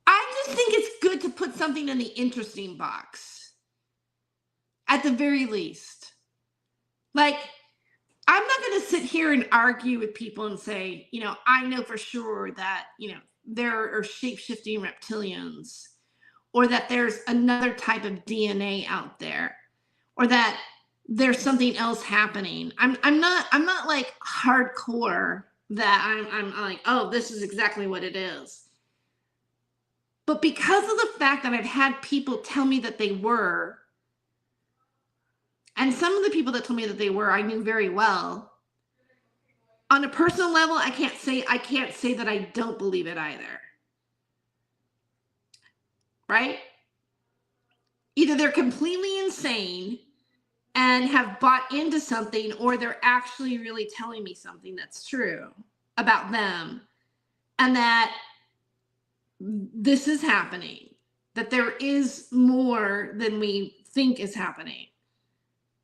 I just think it's good to put something in the interesting box, at the very least. I'm not going to sit here and argue with people and say, I know for sure that, there are shape-shifting reptilians, or that there's another type of DNA out there, or that there's something else happening. I'm not hardcore that I'm like, oh, this is exactly what it is. But because of the fact that I've had people tell me that they were, and some of the people that told me that they were, I knew very well. On a personal level, I can't say that I don't believe it either. Right? Either they're completely insane and have bought into something, or they're actually really telling me something that's true about them, and that this is happening, that there is more than we think is happening.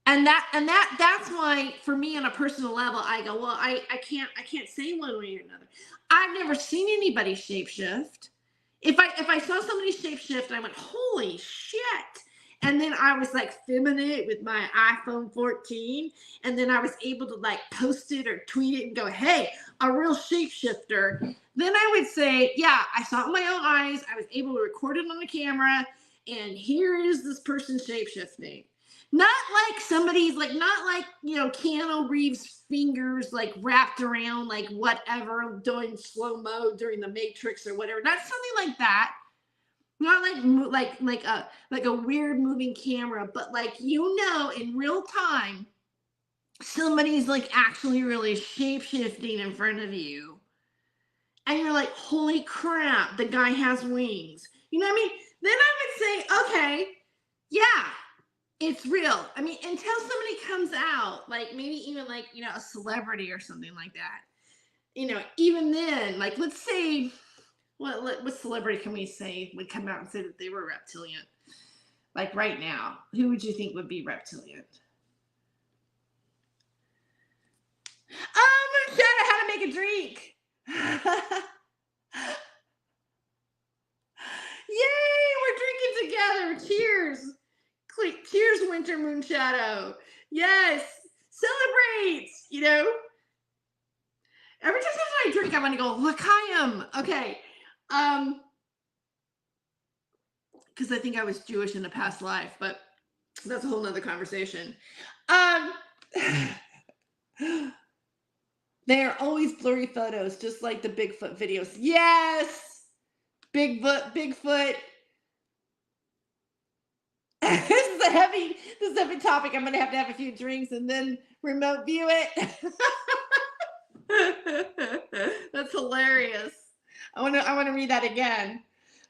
And that's why, for me, on a personal level, I go, well, I can't say one way or another. I've never seen anybody shapeshift. if I saw somebody shapeshift, I went, holy shit. And then I was like filming it with my iPhone 14. And then I was able to like post it or tweet it and go, hey, a real shapeshifter. Then I would say, yeah, I saw it with my own eyes. I was able to record it on the camera. And here is this person shapeshifting. Not like somebody's like, not like, you know, Keanu Reeves' fingers like wrapped around like whatever, doing slow-mo during the Matrix or whatever. Not something like that. Not like a weird moving camera, but like, you know, in real time, somebody's like actually really shape-shifting in front of you. And you're like, holy crap, the guy has wings. You know what I mean? Then I would say, okay, yeah, it's real. I mean, until somebody comes out, like maybe even like, you know, a celebrity or something like that. You know, even then, like, let's say, what celebrity can we say would come out and say that they were reptilian? Like right now, who would you think would be reptilian? Oh, Moonshine, how to make a drink. Yay, we're drinking together. Cheers. Cheers, Winter Moonshadow. Yes, celebrate. You know, every time I drink, I'm gonna go L'chaim. Okay, because I think I was Jewish in a past life, but that's a whole nother conversation. They are always blurry photos, just like the Bigfoot videos. Yes, Bigfoot. This is a heavy topic. I'm gonna have to have a few drinks and then remote view it. That's hilarious. I want to read that again.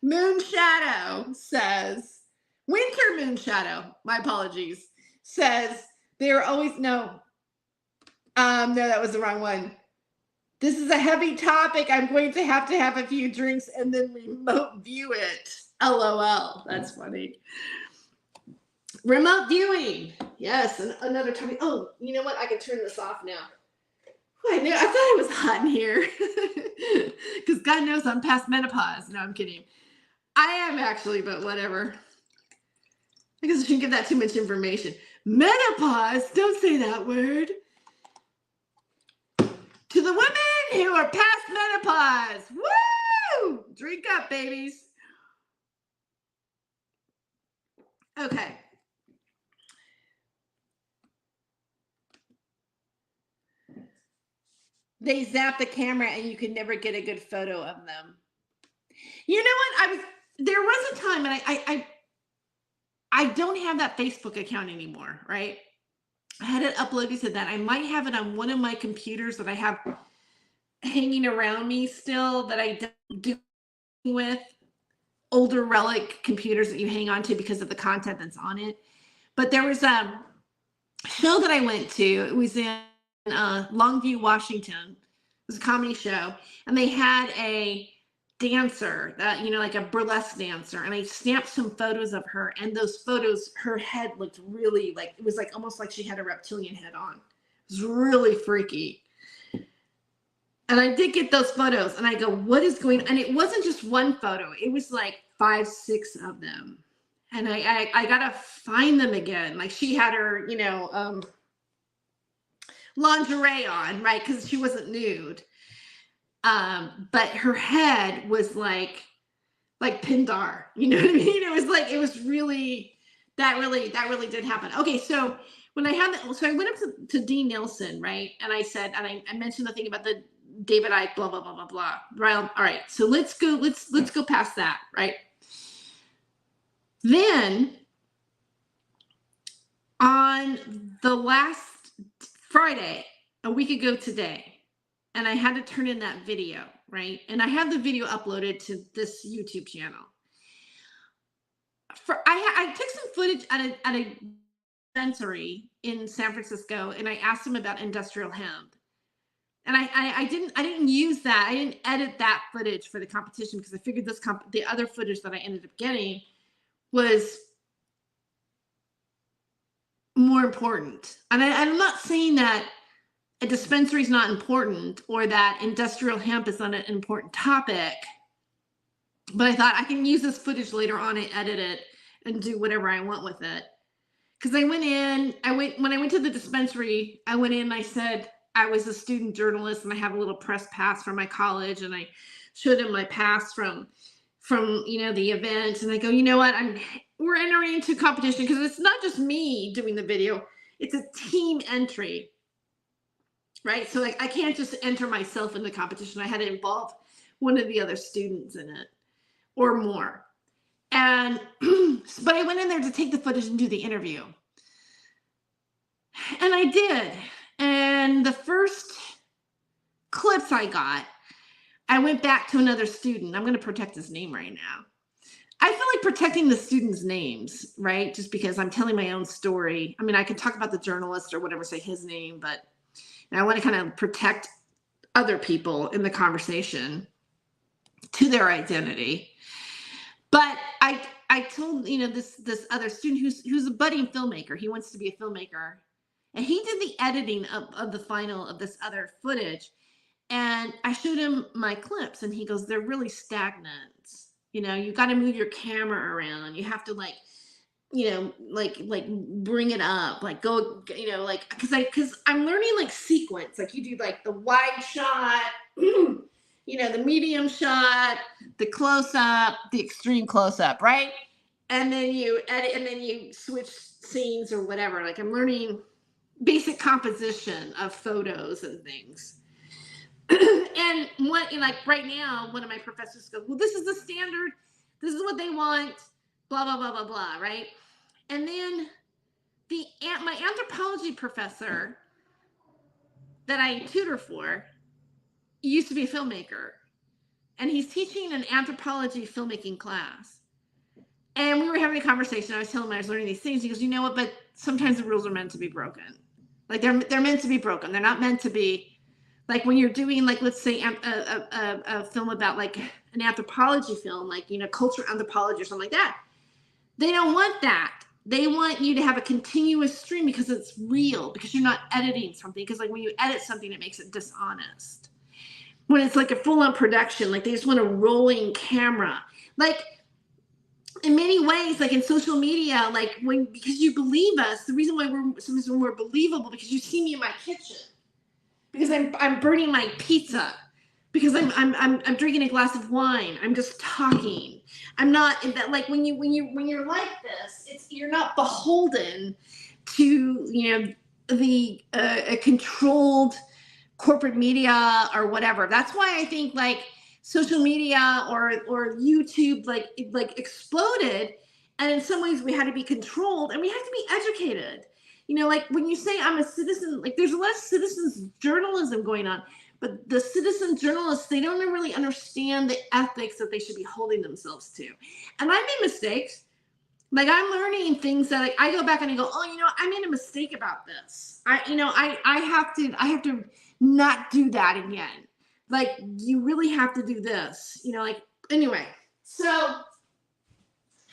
Moonshadow says, Winter Moonshadow, my apologies, says they are always no, that was the wrong one. This is a heavy topic. I'm going to have a few drinks and then remote view it. LOL. That's funny. Remote viewing. Yes, another topic. Oh, you know what? I can turn this off now. I thought it was hot in here. Because God knows I'm past menopause. No, I'm kidding. I am actually, but whatever. I guess I shouldn't give that too much information. Menopause? Don't say that word. To the women who are past menopause. Woo! Drink up, babies. Okay. They zap the camera and you can never get a good photo of them. You know what? There was a time, and I don't have that Facebook account anymore, right? I had it uploaded to that. I might have it on one of my computers that I have hanging around me still that I don't do with older relic computers that you hang on to because of the content that's on it. But there was a show that I went to. It was in Longview, Washington. It was a comedy show, and they had a dancer that, you know, like a burlesque dancer, and I snapped some photos of her, and those photos, her head looked really like, it was like almost like she had a reptilian head on. It was really freaky. And I did get those photos, and I go, what is going on? And it wasn't just one photo. It was like 5, 6 of them. And I got to find them again. Like she had her, you know, lingerie on, right? Because she wasn't nude. But her head was like Pindar. You know what I mean? It was like, it was really, that really did happen. Okay, so when I had that, so I went up to Dean Nielsen, right? And I said, and I mentioned the thing about the David Icke, blah, blah, blah, blah, blah. Right. All right. So let's go past that, right? Then on the last Friday, a week ago today, and I had to turn in that video, right? And I had the video uploaded to this YouTube channel. I took some footage at a dispensary in San Francisco, and I asked them about industrial hemp. And I didn't use that. I didn't edit that footage for the competition because I figured the other footage that I ended up getting was more important. And I'm not saying that a dispensary is not important or that industrial hemp is not an important topic. But I thought I can use this footage later on and edit it and do whatever I want with it. Because when I went to the dispensary, I went in and I said I was a student journalist and I have a little press pass from my college, and I showed him my pass from the event, and I go, you know what, we're entering into competition because it's not just me doing the video, it's a team entry, right? So like I can't just enter myself in the competition. I had to involve one of the other students in it or more. And but I went in there to take the footage and do the interview. And I did. And the first clips I got, I went back to another student. I'm going to protect his name right now. I feel like protecting the students' names, right? Just because I'm telling my own story. I mean, I could talk about the journalist or whatever, say his name, but I want to kind of protect other people in the conversation to their identity. But I told, this other student who's a budding filmmaker. He wants to be a filmmaker. And he did the editing of the final of this other footage. And I showed him my clips and he goes, they're really stagnant. You got to move your camera around. You have to like bring it up, like go, because I'm learning like sequence. Like you do like the wide shot, the medium shot, the close up, the extreme close up, right? And then you edit and then you switch scenes or whatever. Like I'm learning basic composition of photos and things. And right now, one of my professors goes, well, this is the standard. This is what they want, blah, blah, blah, blah, blah, right? And then my anthropology professor that I tutor for used to be a filmmaker. And he's teaching an anthropology filmmaking class. And we were having a conversation. I was telling him I was learning these things. He goes, you know what? But sometimes the rules are meant to be broken. Like they're meant to be broken. They're not meant to be like when you're doing like, let's say a film about like an anthropology film, like, cultural anthropology or something like that. They don't want that. They want you to have a continuous stream because it's real, because you're not editing something. Because like when you edit something, it makes it dishonest. When it's like a full-on production, like they just want a rolling camera. Like in many ways, like in social media, like because you believe us, the reason why we're believable, because you see me in my kitchen, because I'm burning my pizza, because I'm drinking a glass of wine, I'm just talking. I'm not in that, like when you're like this, you're not beholden to the a controlled corporate media or whatever. That's why I think like social media or YouTube like exploded, and in some ways we had to be controlled and we had to be educated. Like when you say I'm a citizen, like there's a lot of citizens journalism going on, but the citizen journalists, they don't really understand the ethics that they should be holding themselves to. And I made mistakes. Like I'm learning things that like I go back and I go, oh, I made a mistake about this. I have to not do that again. Like you really have to do this, anyway. So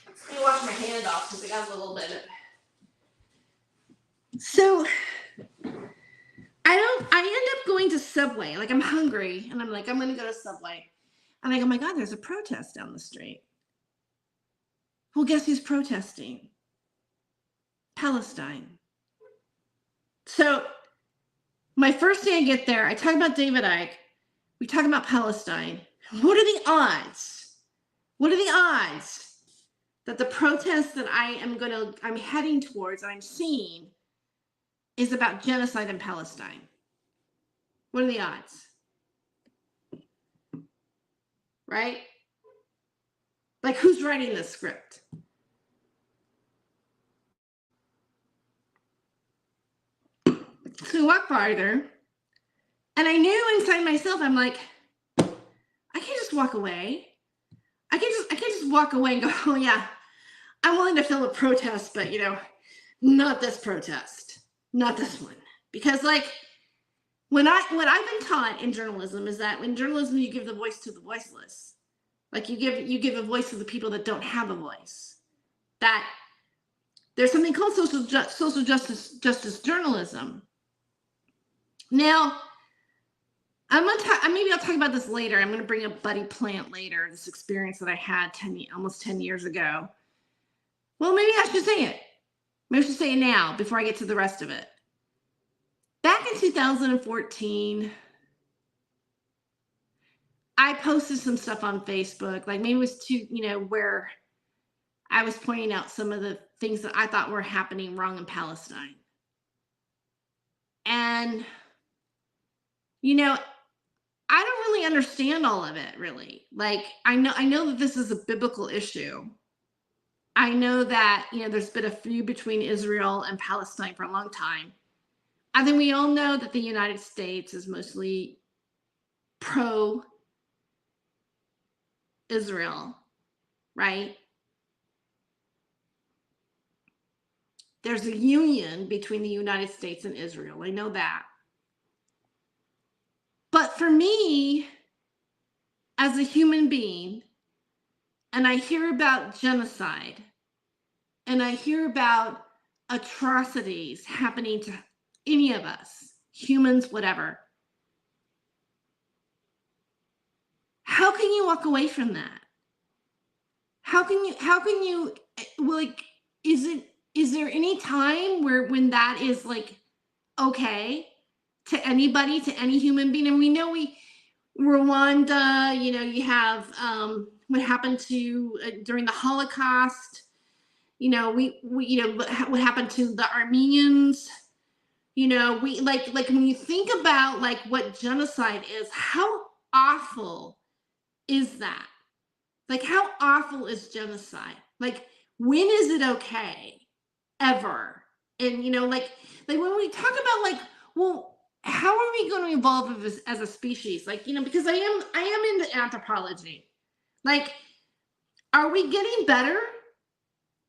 let me wash my hand off because I got a little bit of. So I end up going to Subway. Like I'm hungry and I'm like, I'm going to go to Subway. And I go, oh my God, there's a protest down the street. Well, guess who's protesting? Palestine. So my first day I get there, I talk about David Icke. We talk about Palestine. What are the odds? What are the odds that the protest that I'm heading towards and I'm seeing is about genocide in Palestine? What are the odds? Right? Like who's writing this script? So we walk farther, and I knew inside myself, I'm like, I can't just walk away. I can't just walk away and go, oh yeah, I'm willing to film a protest, but not this protest, not this one. Because like what I've been taught in journalism is that in journalism you give the voice to the voiceless. Like you give a voice to the people that don't have a voice. That there's something called social justice journalism. Now, maybe I'll talk about this later. I'm going to bring up Buddy Plant later, this experience that I had almost 10 years ago. Well, maybe I should say it. Maybe I should say it now before I get to the rest of it. Back in 2014, I posted some stuff on Facebook, like maybe it was where I was pointing out some of the things that I thought were happening wrong in Palestine. And, I don't really understand all of it, really. Like, I know that this is a biblical issue. I know that, there's been a feud between Israel and Palestine for a long time. I think we all know that the United States is mostly pro-Israel, right? There's a union between the United States and Israel. I know that. But for me, as a human being, and I hear about genocide, and I hear about atrocities happening to any of us, humans, whatever, how can you walk away from that? How can you, like, is there any time when that is like okay to anybody, to any human being? And we know Rwanda, you have what happened to during the Holocaust, what happened to the Armenians, we like when you think about like what genocide is, how awful is that? Like, how awful is genocide? Like, when is it okay? Ever? And like when we talk about like, well, how are we going to evolve as a species? Like, because I am into anthropology. Like, are we getting better?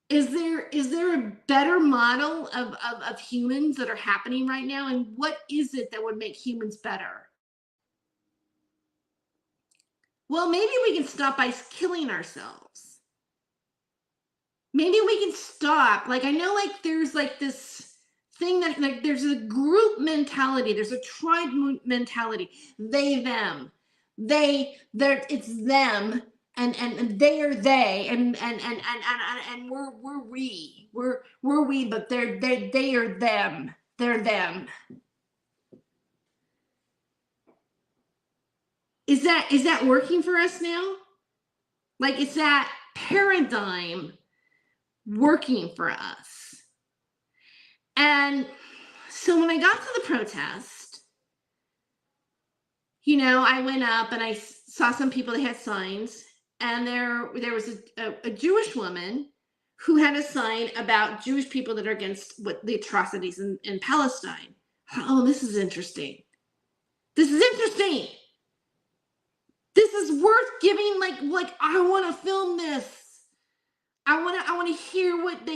Is there a better model of humans that are happening right now? And what is it that would make humans better? Well, maybe we can stop by killing ourselves. Maybe we can stop. Like, I know, like, there's like this thing that, like, there's a group mentality, there's a tribe mentality. They, them, it's them, and they are they, and we're we, but they are them. They're them. Is that working for us now? Like, is that paradigm working for us? And so when I got to the protest, I went up and I saw some people that had signs, and there was a Jewish woman who had a sign about Jewish people that are against the atrocities in Palestine. Oh, this is interesting. This is interesting. This is worth giving, like I want to film this. I want to hear what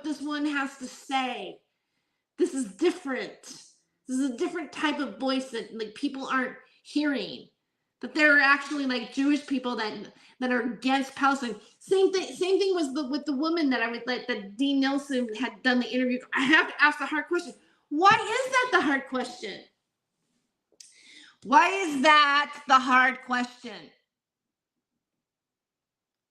this one has to say. This is different. This is a different type of voice that like people aren't hearing. That there are actually like Jewish people that are against Palestine. Same thing was with the woman that Dean Nelson had done the interview. I have to ask the hard question. Why is that the hard question? Why is that the hard question?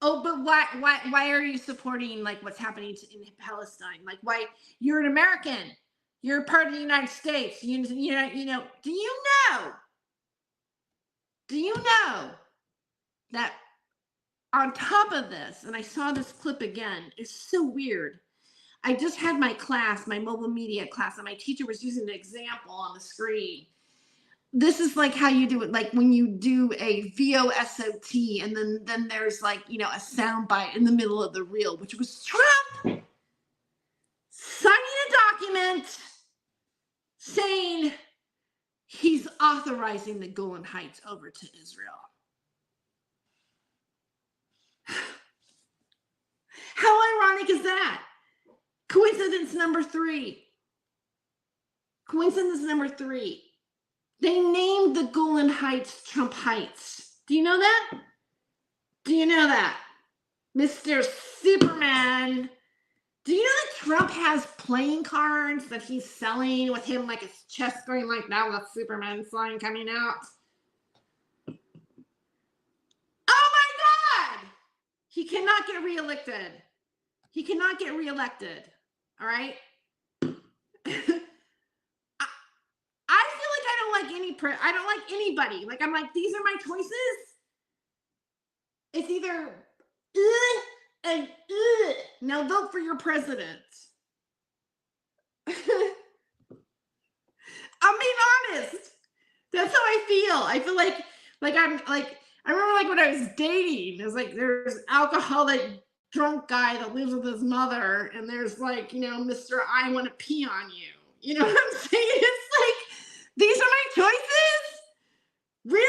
Oh, but why are you supporting like what's happening in Palestine? Like, why? You're an American. You're part of the United States. Do you know that on top of this, and I saw this clip again, it's so weird. I just had my class, my mobile media class, and my teacher was using an example on the screen. This is like how you do it, like when you do a VOSOT, and then there's like, a sound bite in the middle of the reel, which was Trump signing a document saying he's authorizing the Golan Heights over to Israel. How ironic is that? Coincidence number 3. Coincidence number 3. They named the Golan Heights Trump Heights. Do you know that? Do you know that? Mr. Superman. Do you know that Trump has playing cards that he's selling with him, like his chest going like that with a Superman sign coming out? He cannot get reelected. He cannot get reelected. All right. I feel like I don't like I don't like anybody. Like, I'm like, these are my choices. It's either and now vote for your president. I'm being honest. That's how I feel. I feel like I'm like, I remember like when I was dating, it was like there's alcoholic drunk guy that lives with his mother, and there's like, you know, Mr. I want to pee on you. You know what I'm saying? It's like, these are my choices? Really?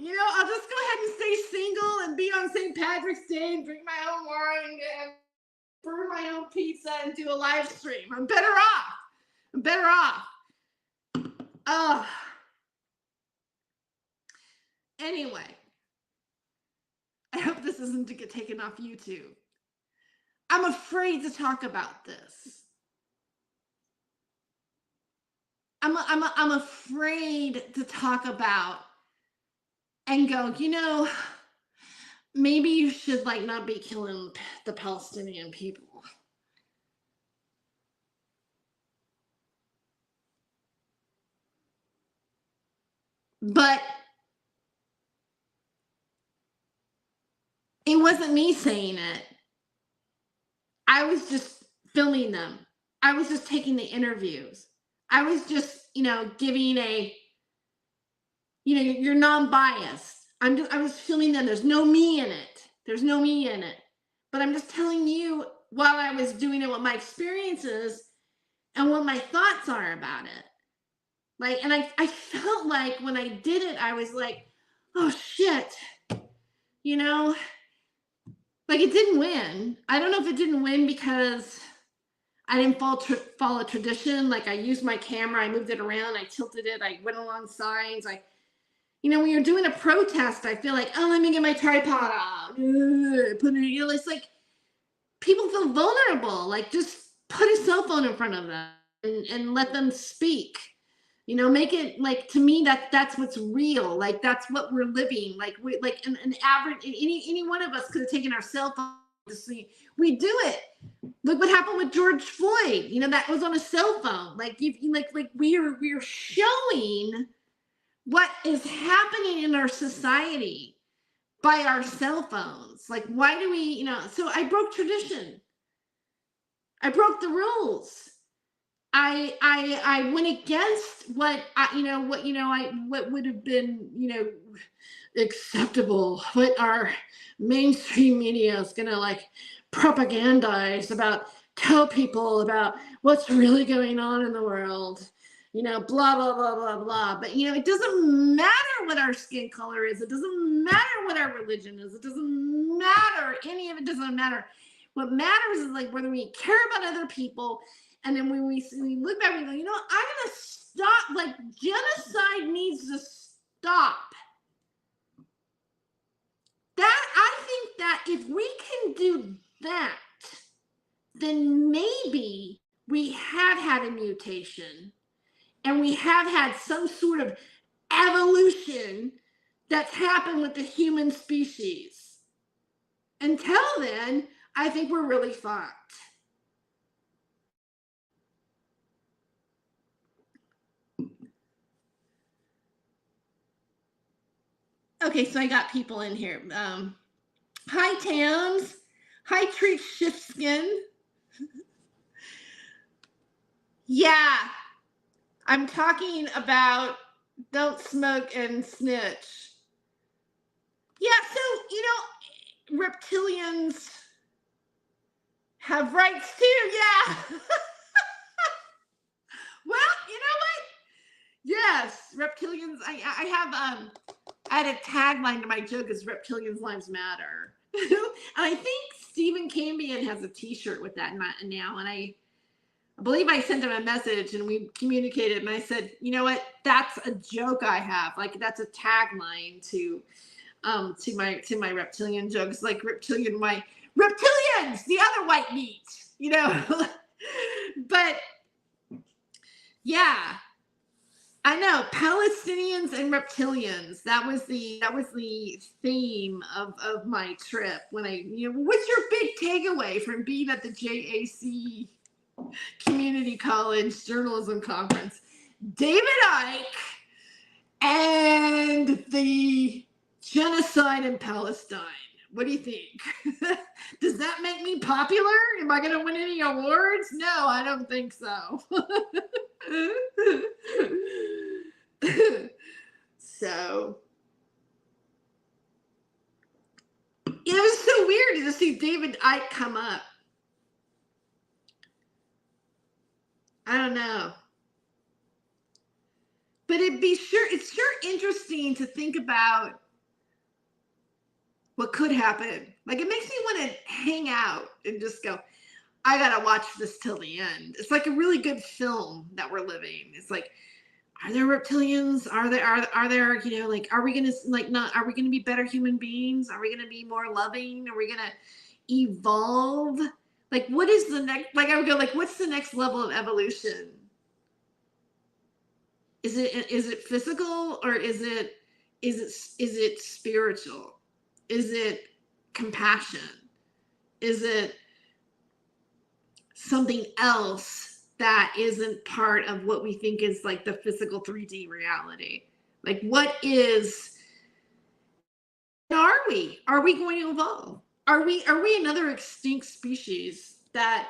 You know, I'll just go ahead and stay single and be on St. Patrick's Day and drink my own wine and burn my own pizza and do a live stream. I'm better off. Anyway, I hope this isn't to get taken off YouTube. I'm afraid to talk about this. I'm afraid to talk about and go, you know, maybe you should like not be killing the Palestinian people. But it wasn't me saying it. I was just filming them. I was just taking the interviews. I was just, you know, giving a, you know, you're non-biased. I was filming them. There's no me in it. But I'm just telling you while I was doing it, what my experience is and what my thoughts are about it. Like, and I felt like when I did it, I was like, oh shit, you know, like it didn't win. I don't know if it didn't win because I didn't follow tradition. Like I used my camera, I moved it around, I tilted it, I went along signs. You know, when you're doing a protest, I feel like, oh, let me get my tripod out. Put it, you know, it's like people feel vulnerable. Like just put a cell phone in front of them and let them speak. You know, make it like, to me, that's what's real. Like that's what we're living. Like we like an average, any one of us could have taken our cell phone to see. We do it. Look what happened with George Floyd. You know, that was on a cell phone. Like we're showing what is happening in our society by our cell phones. Like, why do we, you know, so I broke tradition. I broke the rules. I went against what would have been, you know, acceptable, what our mainstream media is gonna like propagandize about, tell people about what's really going on in the world, you know, blah, blah, blah, blah, blah. But, you know, it doesn't matter what our skin color is. It doesn't matter what our religion is. It doesn't matter. Any of it doesn't matter. What matters is like whether we care about other people. And then when we look back, we go, you know what? I'm going to stop. Like, genocide needs to stop. That, I think that if we can do that, then maybe we have had a mutation and we have had some sort of evolution that's happened with the human species. Until then, I think we're really fucked. Okay, so I got people in here. Hi, Tams. Hi, Treat Shift Skin. Yeah, I'm talking about don't smoke and snitch. Yeah, so, you know, reptilians have rights too, yeah. Well, you know what? Yes, reptilians, I had a tagline to my joke is Reptilians Lives Matter. And I think Stephen Cambion has a t-shirt with that now, and I believe I sent him a message and we communicated, and I said, you know what, that's a joke I have. Like that's a tagline to my reptilian jokes, like reptilians, the other white meat, you know. But yeah, I know, Palestinians and reptilians. That was the theme of my trip. When what's your big takeaway from being at the JAC Community College Journalism Conference? David Icke and the genocide in Palestine. What do you think? Does that make me popular? Am I going to win any awards? No, I don't think so. So, it was so weird to see David Icke come up. I don't know. But it's sure interesting to think about what could happen. Like, it makes me want to hang out and just go, I gotta watch this till the end. It's like a really good film that we're living. It's like, are there reptilians? Are there, like, are we gonna be better human beings? Are we gonna be more loving? Are we gonna evolve? Like, what is the next, like, I would go, like, what's the next level of evolution? Is it physical, or is it spiritual? Is it compassion? Is it something else that isn't part of what we think is like the physical 3D reality? Like, what are we? Are we going to evolve? Are we another extinct species that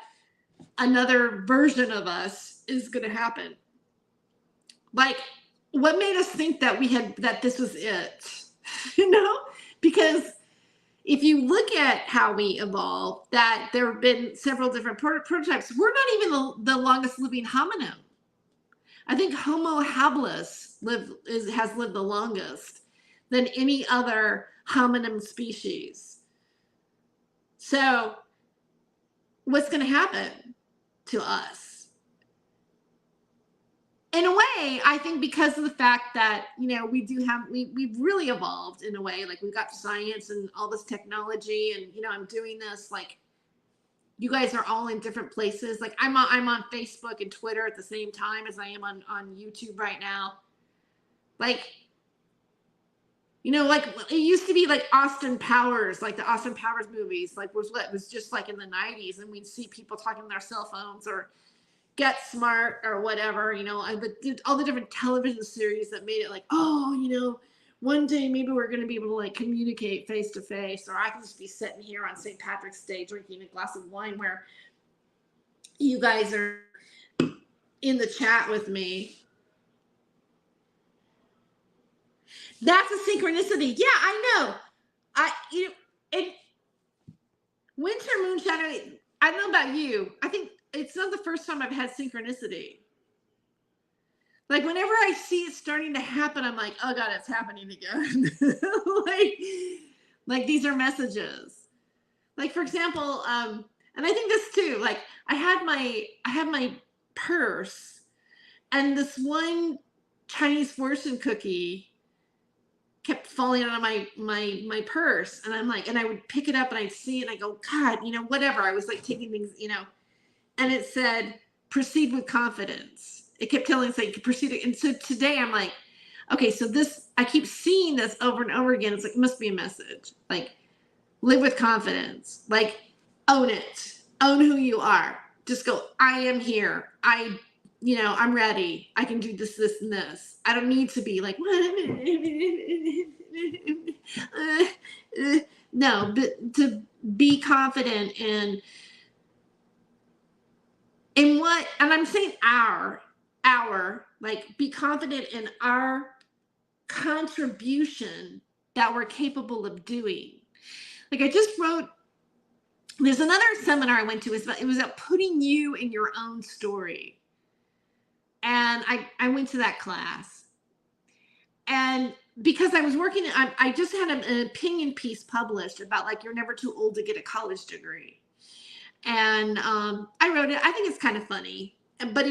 another version of us is going to happen? Like, what made us think that that this was it? Because if you look at how we evolved, that there have been several different prototypes. We're not even the longest living hominid. I think Homo habilis has lived the longest than any other hominid species. So what's going to happen to us? In a way, I think because of the fact that, we've really evolved in a way. Like, we've got science and all this technology, and, I'm doing this, like, you guys are all in different places. Like, I'm on Facebook and Twitter at the same time as I am on YouTube right now. Like, like, it used to be like Austin Powers, like the Austin Powers movies, like, was just like in the 90s, and we'd see people talking on their cell phones, or Get Smart, or whatever, all the different television series that made it like, one day maybe we're going to be able to, like, communicate face to face, or I can just be sitting here on St. Patrick's Day drinking a glass of wine where you guys are in the chat with me. That's a synchronicity. Yeah, I know. And Winter Moonshine, I don't know about you. I think it's not the first time I've had synchronicity. Like, whenever I see it starting to happen, I'm like, oh God, it's happening again. like these are messages. Like, for example, and I think this too, like, I had my purse, and this one Chinese fortune cookie kept falling out of my purse, and I'm like, and I would pick it up and I'd see it and I go, God, whatever. I was like taking things, and it said, proceed with confidence. It kept telling us, like, proceed. And so today I'm like, okay, so I keep seeing this over and over again. It's like, it must be a message. Like, live with confidence. Like, own it. Own who you are. Just go, I am here. I'm ready. I can do this, this, and this. I don't need to be like, no, but to be confident in what, and I'm saying our, like, be confident in our contribution that we're capable of doing. Like, I just wrote, there's another seminar I went to, it was about putting you in your own story. And I went to that class. And because I was working, I just had an opinion piece published about, like, you're never too old to get a college degree. And I wrote it. I think it's kind of funny, but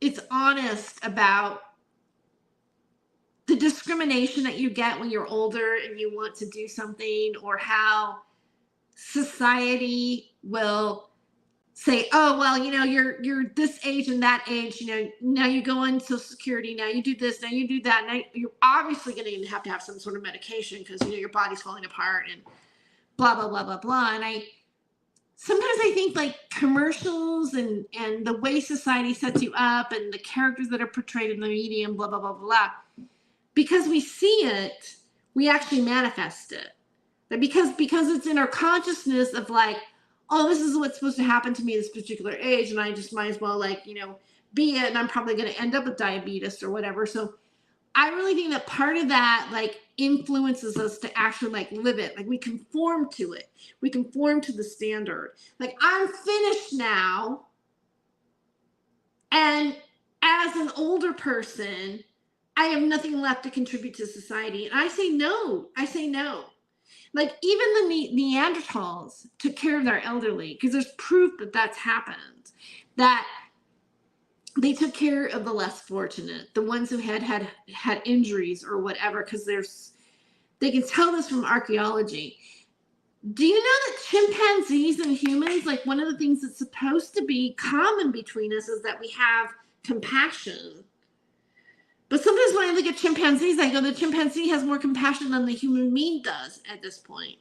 it's honest about the discrimination that you get when you're older and you want to do something, or how society will say, oh, well, you're this age and that age, now you go on Social Security, now you do this, now you do that, now you're obviously going to have to have some sort of medication because, your body's falling apart and blah, blah, blah, blah, blah. And sometimes I think like commercials and the way society sets you up and the characters that are portrayed in the media and blah, blah, blah, blah, because we see it, we actually manifest it. But because it's in our consciousness of like, oh, this is what's supposed to happen to me at this particular age, and I just might as well be it, and I'm probably going to end up with diabetes or whatever. So I really think that part of that like influences us to actually like live it. Like we conform to it. We conform to the standard. Like I'm finished now. And as an older person, I have nothing left to contribute to society. And I say no. Like even the Neanderthals took care of their elderly because there's proof that that's happened. That they took care of the less fortunate, the ones who had injuries or whatever, because they can tell this from archaeology. Do you know that chimpanzees and humans, like one of the things that's supposed to be common between us is that we have compassion. But sometimes when I look at chimpanzees, I go, the chimpanzee has more compassion than the human being does at this point.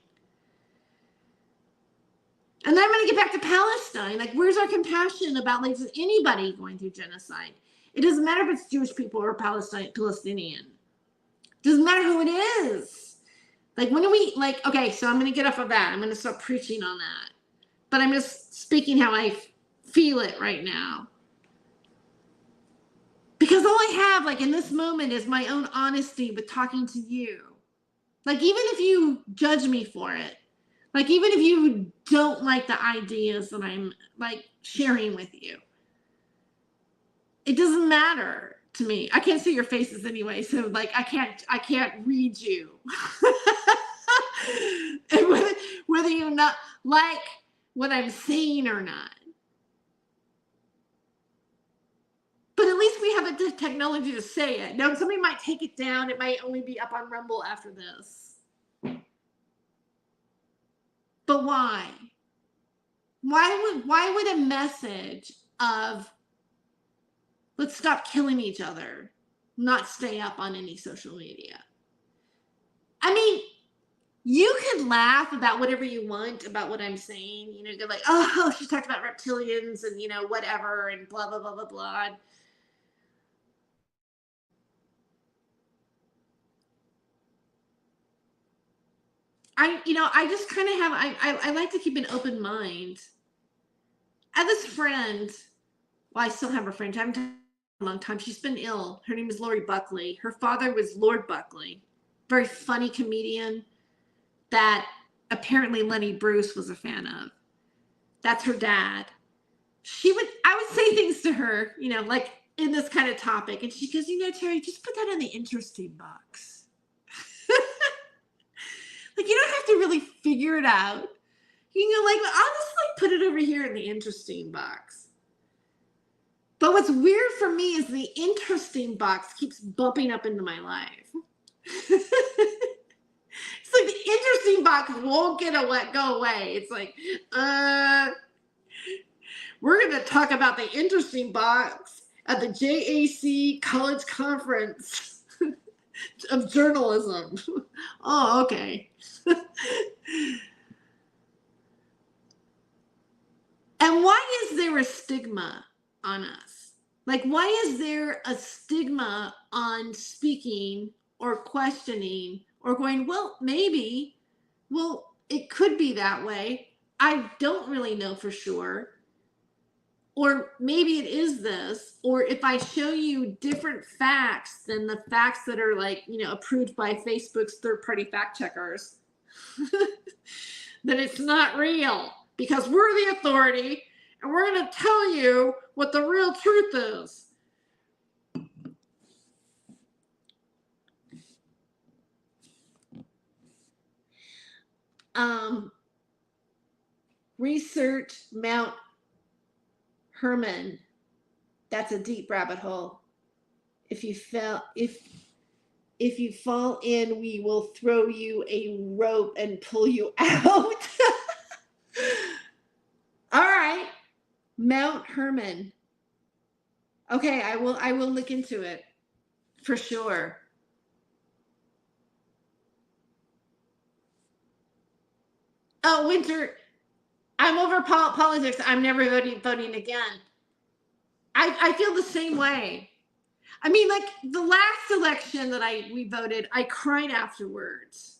And then I'm going to get back to Palestine. Like, where's our compassion about like anybody going through genocide? It doesn't matter if it's Jewish people or Palestinian. It doesn't matter who it is. Like, when do we, like, okay, so I'm going to get off of that. I'm going to stop preaching on that. But I'm just speaking how I feel it right now. Because all I have, like, in this moment is my own honesty with talking to you. Like, even if you judge me for it, like, even if you don't like the ideas that I'm, like, sharing with you, it doesn't matter to me. I can't see your faces anyway, so, like, I can't read you. And whether you not like what I'm saying or not. But at least we have the technology to say it. Now, somebody might take it down. It might only be up on Rumble after this. But why? Why would a message of let's stop killing each other not stay up on any social media? I mean, you could laugh about whatever you want about what I'm saying. Go like, oh, she talked about reptilians and, whatever and blah, blah, blah, blah, blah. I just kind of have, I like to keep an open mind. I have this friend, well, I still have her friend, I haven't talked in a long time. She's been ill. Her name is Lori Buckley. Her father was Lord Buckley, very funny comedian that apparently Lenny Bruce was a fan of. That's her dad. I would say things to her, like in this kind of topic. And she goes, Terry, just put that in the interesting box. Like, you don't have to really figure it out. I'll just put it over here in the interesting box. But what's weird for me is the interesting box keeps bumping up into my life. It's like the interesting box won't go away. It's like, we're going to talk about the interesting box at the JAC College Conference of Journalism. Oh, okay. And why is there a stigma on us? Like, why is there a stigma on speaking or questioning or going, well, maybe, well, it could be that way. I don't really know for sure. Or maybe it is this, or if I show you different facts than the facts that are approved by Facebook's third-party fact checkers, then it's not real because we're the authority and we're going to tell you what the real truth is. Research Mount Herman. That's a deep rabbit hole. If you fall in, we will throw you a rope and pull you out. All right. Mount Herman. Okay, I will look into it for sure. Oh, Winter, I'm over politics. I'm never voting again. I feel the same way. I mean, like the last election that we voted, I cried afterwards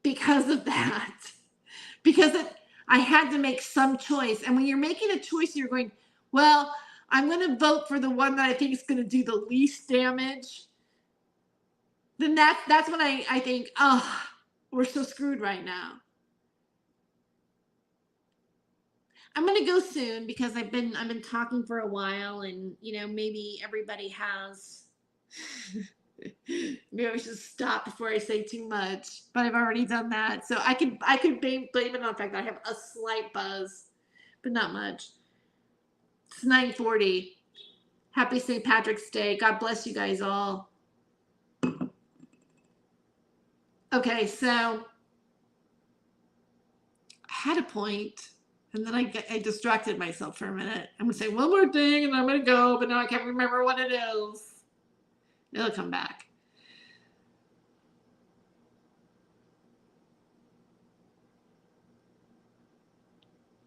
because of that. Because I had to make some choice. And when you're making a choice, you're going, well, I'm going to vote for the one that I think is going to do the least damage. Then that's when I think, oh, we're so screwed right now. I'm going to go soon because I've been talking for a while, and maybe everybody has. Maybe I should stop before I say too much, but I've already done that. So I could blame it on the fact that I have a slight buzz, but not much. It's 9:40. Happy St. Patrick's Day. God bless you guys all. Okay, so I had a point, and then I distracted myself for a minute. I'm going to say one more thing, and I'm going to go, but now I can't remember what it is. It'll come back.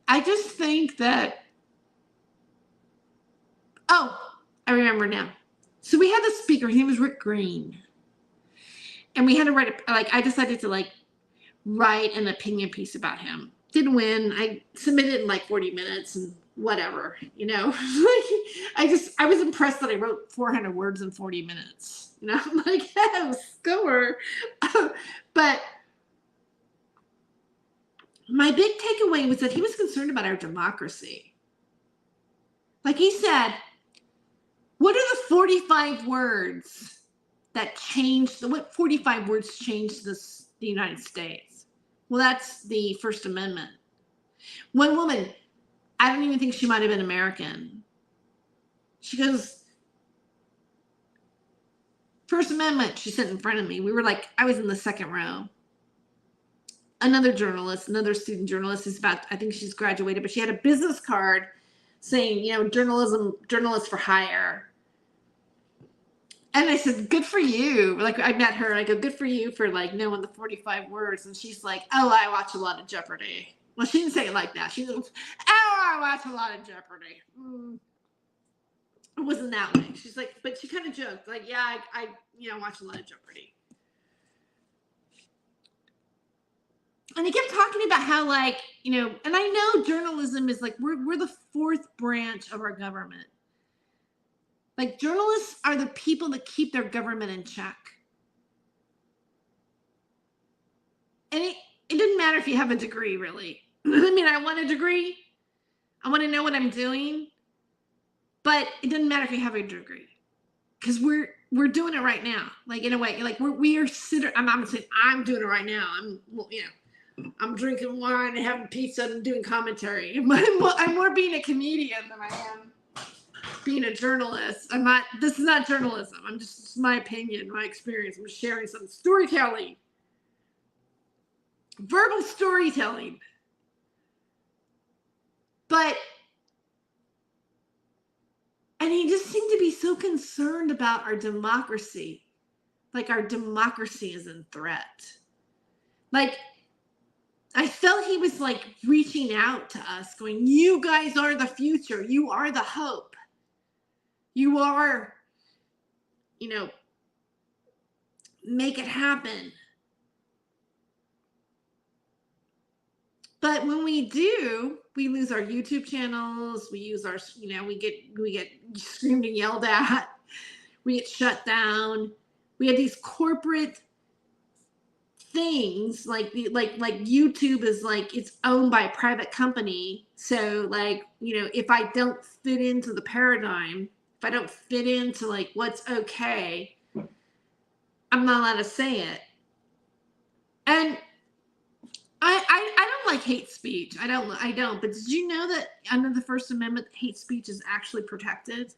I just think that, oh, I remember now. So we had the speaker, his name was Rick Green. And we had to write, I decided to write an opinion piece about him. Didn't win. I submitted in 40 minutes and whatever, I was impressed that I wrote 400 words in 40 minutes. I'm like, yes, score. But my big takeaway was that he was concerned about our democracy. Like he said, what are the 45 words that changed, what 45 words changed the United States? Well, that's the First Amendment. One woman, I don't even think she might have been American. She goes, First Amendment, she sat in front of me. We were I was in the second row. Another journalist, another student journalist is I think she's graduated, but she had a business card saying, journalists for hire. And I said, good for you. I met her and I go, good for you for knowing the 45 words. And she's like, oh, I watch a lot of Jeopardy. Well, she didn't say it like that. She goes, oh, I watch a lot of Jeopardy. It wasn't that way. She's like, but she kind of joked, yeah, I watch a lot of Jeopardy. And he kept talking about how and I know journalism is we're the fourth branch of our government. Journalists are the people that keep their government in check. And it doesn't matter if you have a degree, really. I mean, I want a degree. I want to know what I'm doing. But it doesn't matter if you have a degree. Because we're doing it right now. In a way, we are sitting. I'm saying I'm doing it right now. I'm drinking wine and having pizza and doing commentary. I'm more being a comedian than I am being a journalist. This is not journalism. It's my opinion, my experience. I'm sharing some storytelling. Verbal storytelling. And he just seemed to be so concerned about our democracy. Our democracy is in threat. I felt he was reaching out to us going, you guys are the future. You are the hope. You are, make it happen. But when we do, we lose our YouTube channels. We use our, we get screamed and yelled at. We get shut down. We have these corporate things like YouTube is it's owned by a private company. So if I don't fit into the paradigm, if I don't fit into what's okay, I'm not allowed to say it. And I don't like hate speech. I don't. But did you know that under the First Amendment, hate speech is actually protected?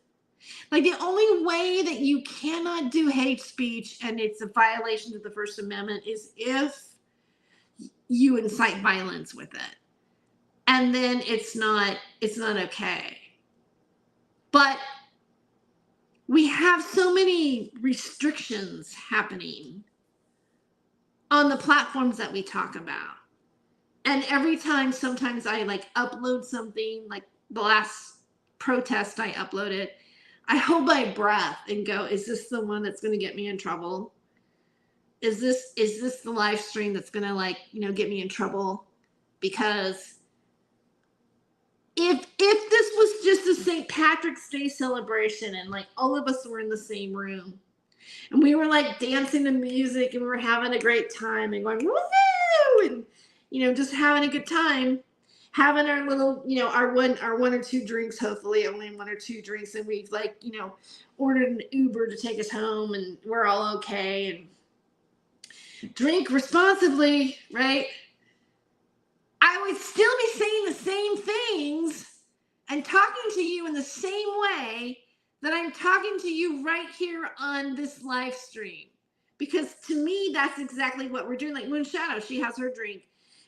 The only way that you cannot do hate speech and it's a violation of the First Amendment is if you incite violence with it. And then it's not okay. But we have so many restrictions happening on the platforms that we talk about. And every time, sometimes I like upload something, like the last protest I uploaded, I hold my breath and go, is this the one that's going to get me in trouble? Is this the live stream that's going to, like, you know, get me in trouble? Because if this was just a St. Patrick's Day celebration and like all of us were in the same room and we were like dancing to music and we were having a great time and going woohoo, and you know, just having a good time, having our little, you know, our one or two drinks, hopefully only one or two drinks, and we've, like, you know, ordered an Uber to take us home and we're all okay and drink responsibly, right? I would still be saying the same things and talking to you in the same way that I'm talking to you right here on this live stream. Because to me, that's exactly what we're doing. Like Moon Shadow, she has her drink.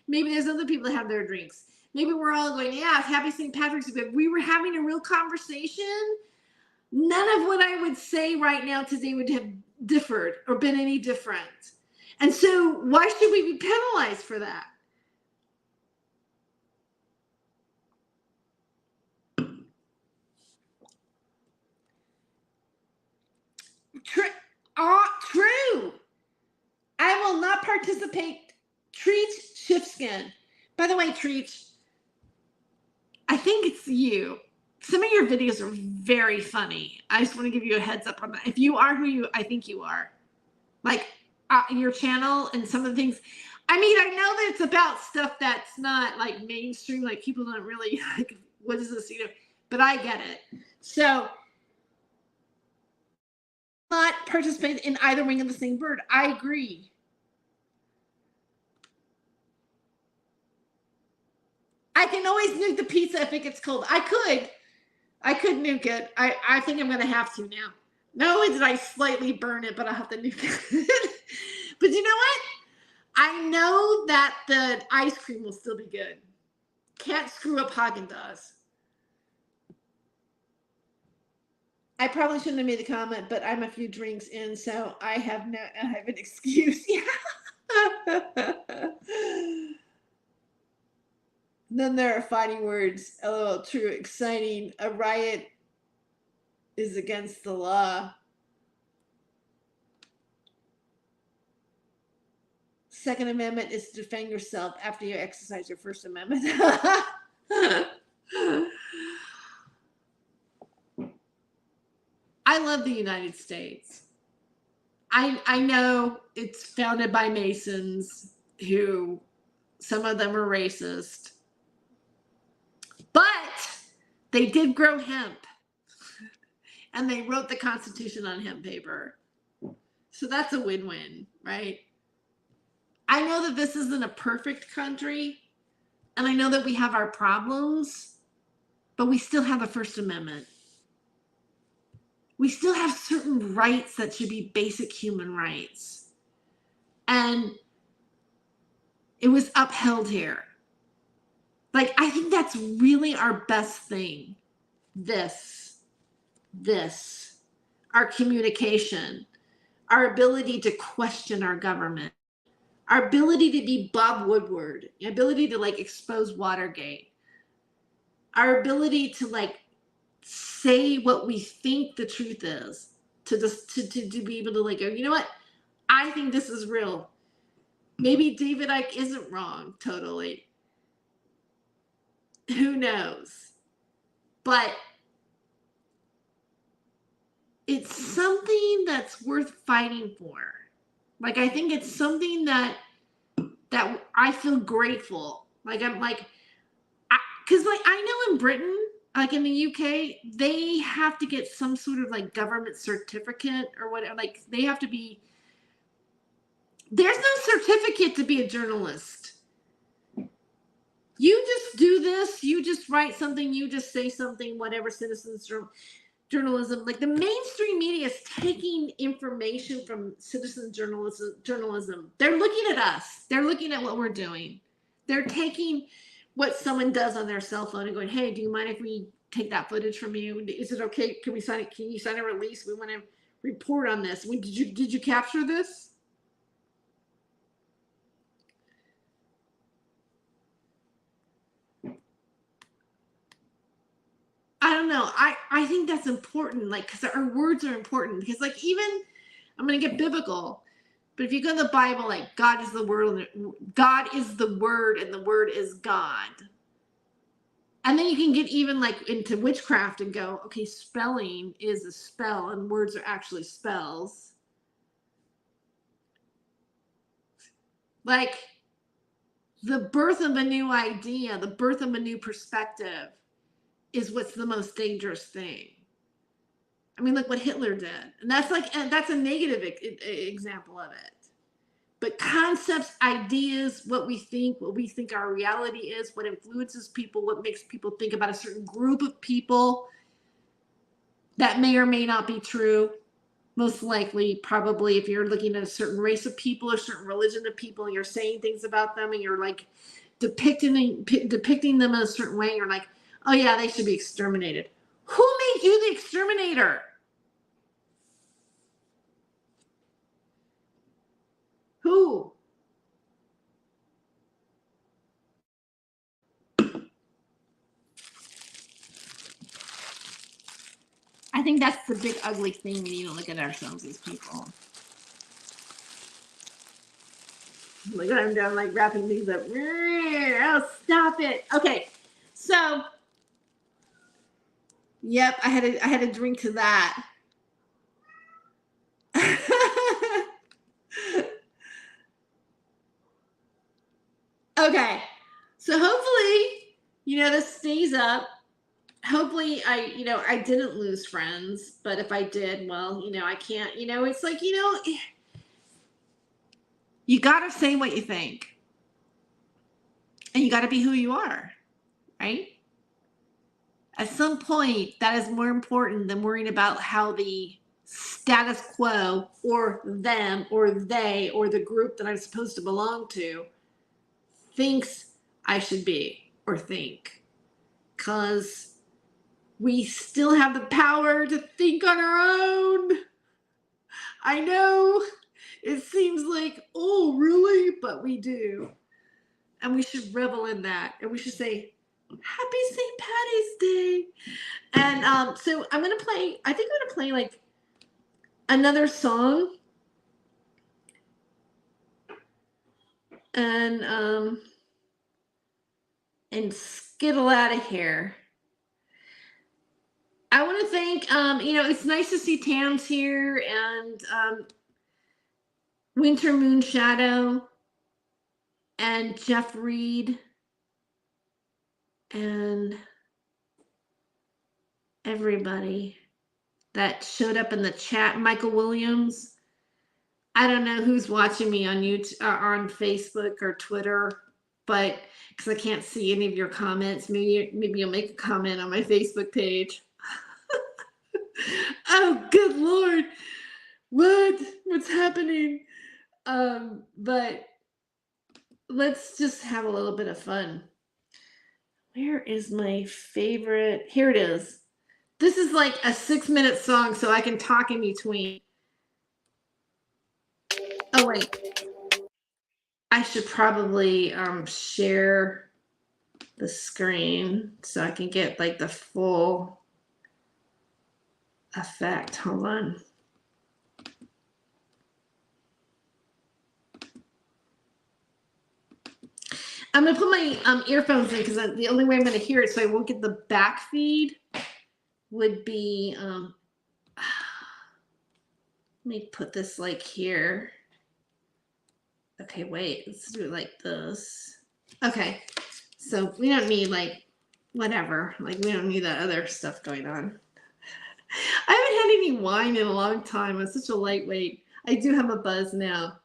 Maybe there's other people that have their drinks. Maybe we're all going, yeah, happy St. Patrick's Day. If we were having a real conversation, none of what I would say right now today would have differed or been any different. And so why should we be penalized for that? True. I will not participate. Treat Shiftskin. By the way, Treat, I think it's you. Some of your videos are very funny. I just want to give you a heads up on that. If you are who I think you are, like your channel and some of the things. I mean, I know that it's about stuff that's not like mainstream, like people don't really like, what is this, you know? But I get it. So, not participate in either wing of the same bird. I agree. I can always nuke the pizza if it gets cold. I could nuke it. I think I'm going to have to now. Not only did I slightly burn it, but I'll have to nuke it. But you know what? I know that the ice cream will still be good. Can't screw up Haagen-Dazs. I probably shouldn't have made the comment, but I'm a few drinks in, so I have an excuse. Yeah. Then there are fighting words. LOL, true, exciting. A riot is against the law. Second Amendment is to defend yourself after you exercise your First Amendment. I love the United States. I know it's founded by Masons who, some of them are racist, but they did grow hemp and they wrote the Constitution on hemp paper. So that's a win-win, right? I know that this isn't a perfect country, and I know that we have our problems, but we still have a First Amendment. We still have certain rights that should be basic human rights. And it was upheld here. Like, I think that's really our best thing. This, our communication, our ability to question our government, our ability to be Bob Woodward, the ability to like expose Watergate, our ability to like say what we think the truth is, to be able to like go, you know what? I think this is real. Maybe David Icke isn't wrong totally. Who knows? But it's something that's worth fighting for. Like, I think it's something that I feel grateful. Like, I'm like, because like I know in Britain, like in the UK, they have to get some sort of like government certificate or whatever. Like they have to be, there's no certificate to be a journalist. You just do this, you just write something, you just say something, whatever, citizens journalism. Like the mainstream media is taking information from citizen journalism. They're looking at us. They're looking at what we're doing. They're taking what someone does on their cell phone and going, hey, do you mind if we take that footage from you? Is it okay? Can we sign it? Can you sign a release? We want to report on this. Did you capture this? I don't know. I think that's important, like, because our words are important. Because, like, even, I'm going to get biblical, but if you go to the Bible, like, God is the word, and the word is God. And then you can get even, like, into witchcraft and go, okay, spelling is a spell, and words are actually spells. Like, the birth of a new idea, the birth of a new perspective is what's the most dangerous thing. I mean, look what Hitler did. And that's a negative example of it. But concepts, ideas, what we think our reality is, what influences people, what makes people think about a certain group of people that may or may not be true. Most likely, probably, if you're looking at a certain race of people or certain religion of people, and you're saying things about them, and you're like depicting them in a certain way, you're like, oh yeah, they should be exterminated. Who made you the exterminator? Who? I think that's the big ugly thing we need to look at ourselves as people. Look at I'm down like wrapping things up. Oh, stop it. Okay, so yep, I had a drink to that. Okay, so hopefully, this stays up. Hopefully I didn't lose friends, but if I did, well, I can't, it's like, you gotta say what you think, and you gotta be who you are, right? At some point, that is more important than worrying about how the status quo or them or they or the group that I'm supposed to belong to thinks I should be or think. Because we still have the power to think on our own. I know it seems like, oh, really? But we do. And we should revel in that. And we should say, Happy St. Patty's Day. And so I think I'm going to play like another song. And skittle out of here. I want to thank, it's nice to see Tams here, and Winter Moon Shadow, and Jeff Reed, and everybody that showed up in the chat. Michael Williams. I don't know who's watching me on YouTube or on Facebook or Twitter, but because I can't see any of your comments, maybe you'll make a comment on my Facebook page. Oh, good Lord. What's happening? But let's just have a little bit of fun. Where is my favorite? Here it is. This is like a 6-minute song, so I can talk in between. Oh, wait. I should probably share the screen so I can get like the full effect. Hold on. I'm going to put my earphones in because the only way I'm going to hear it so I won't get the back feed would be, let me put this like here. Okay, wait, let's do it like this. Okay, so we don't need like whatever, like we don't need that other stuff going on. I haven't had any wine in a long time. I'm such a lightweight. I do have a buzz now.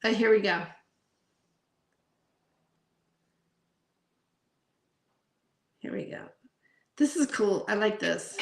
Here we go. Here we go. This is cool. I like this.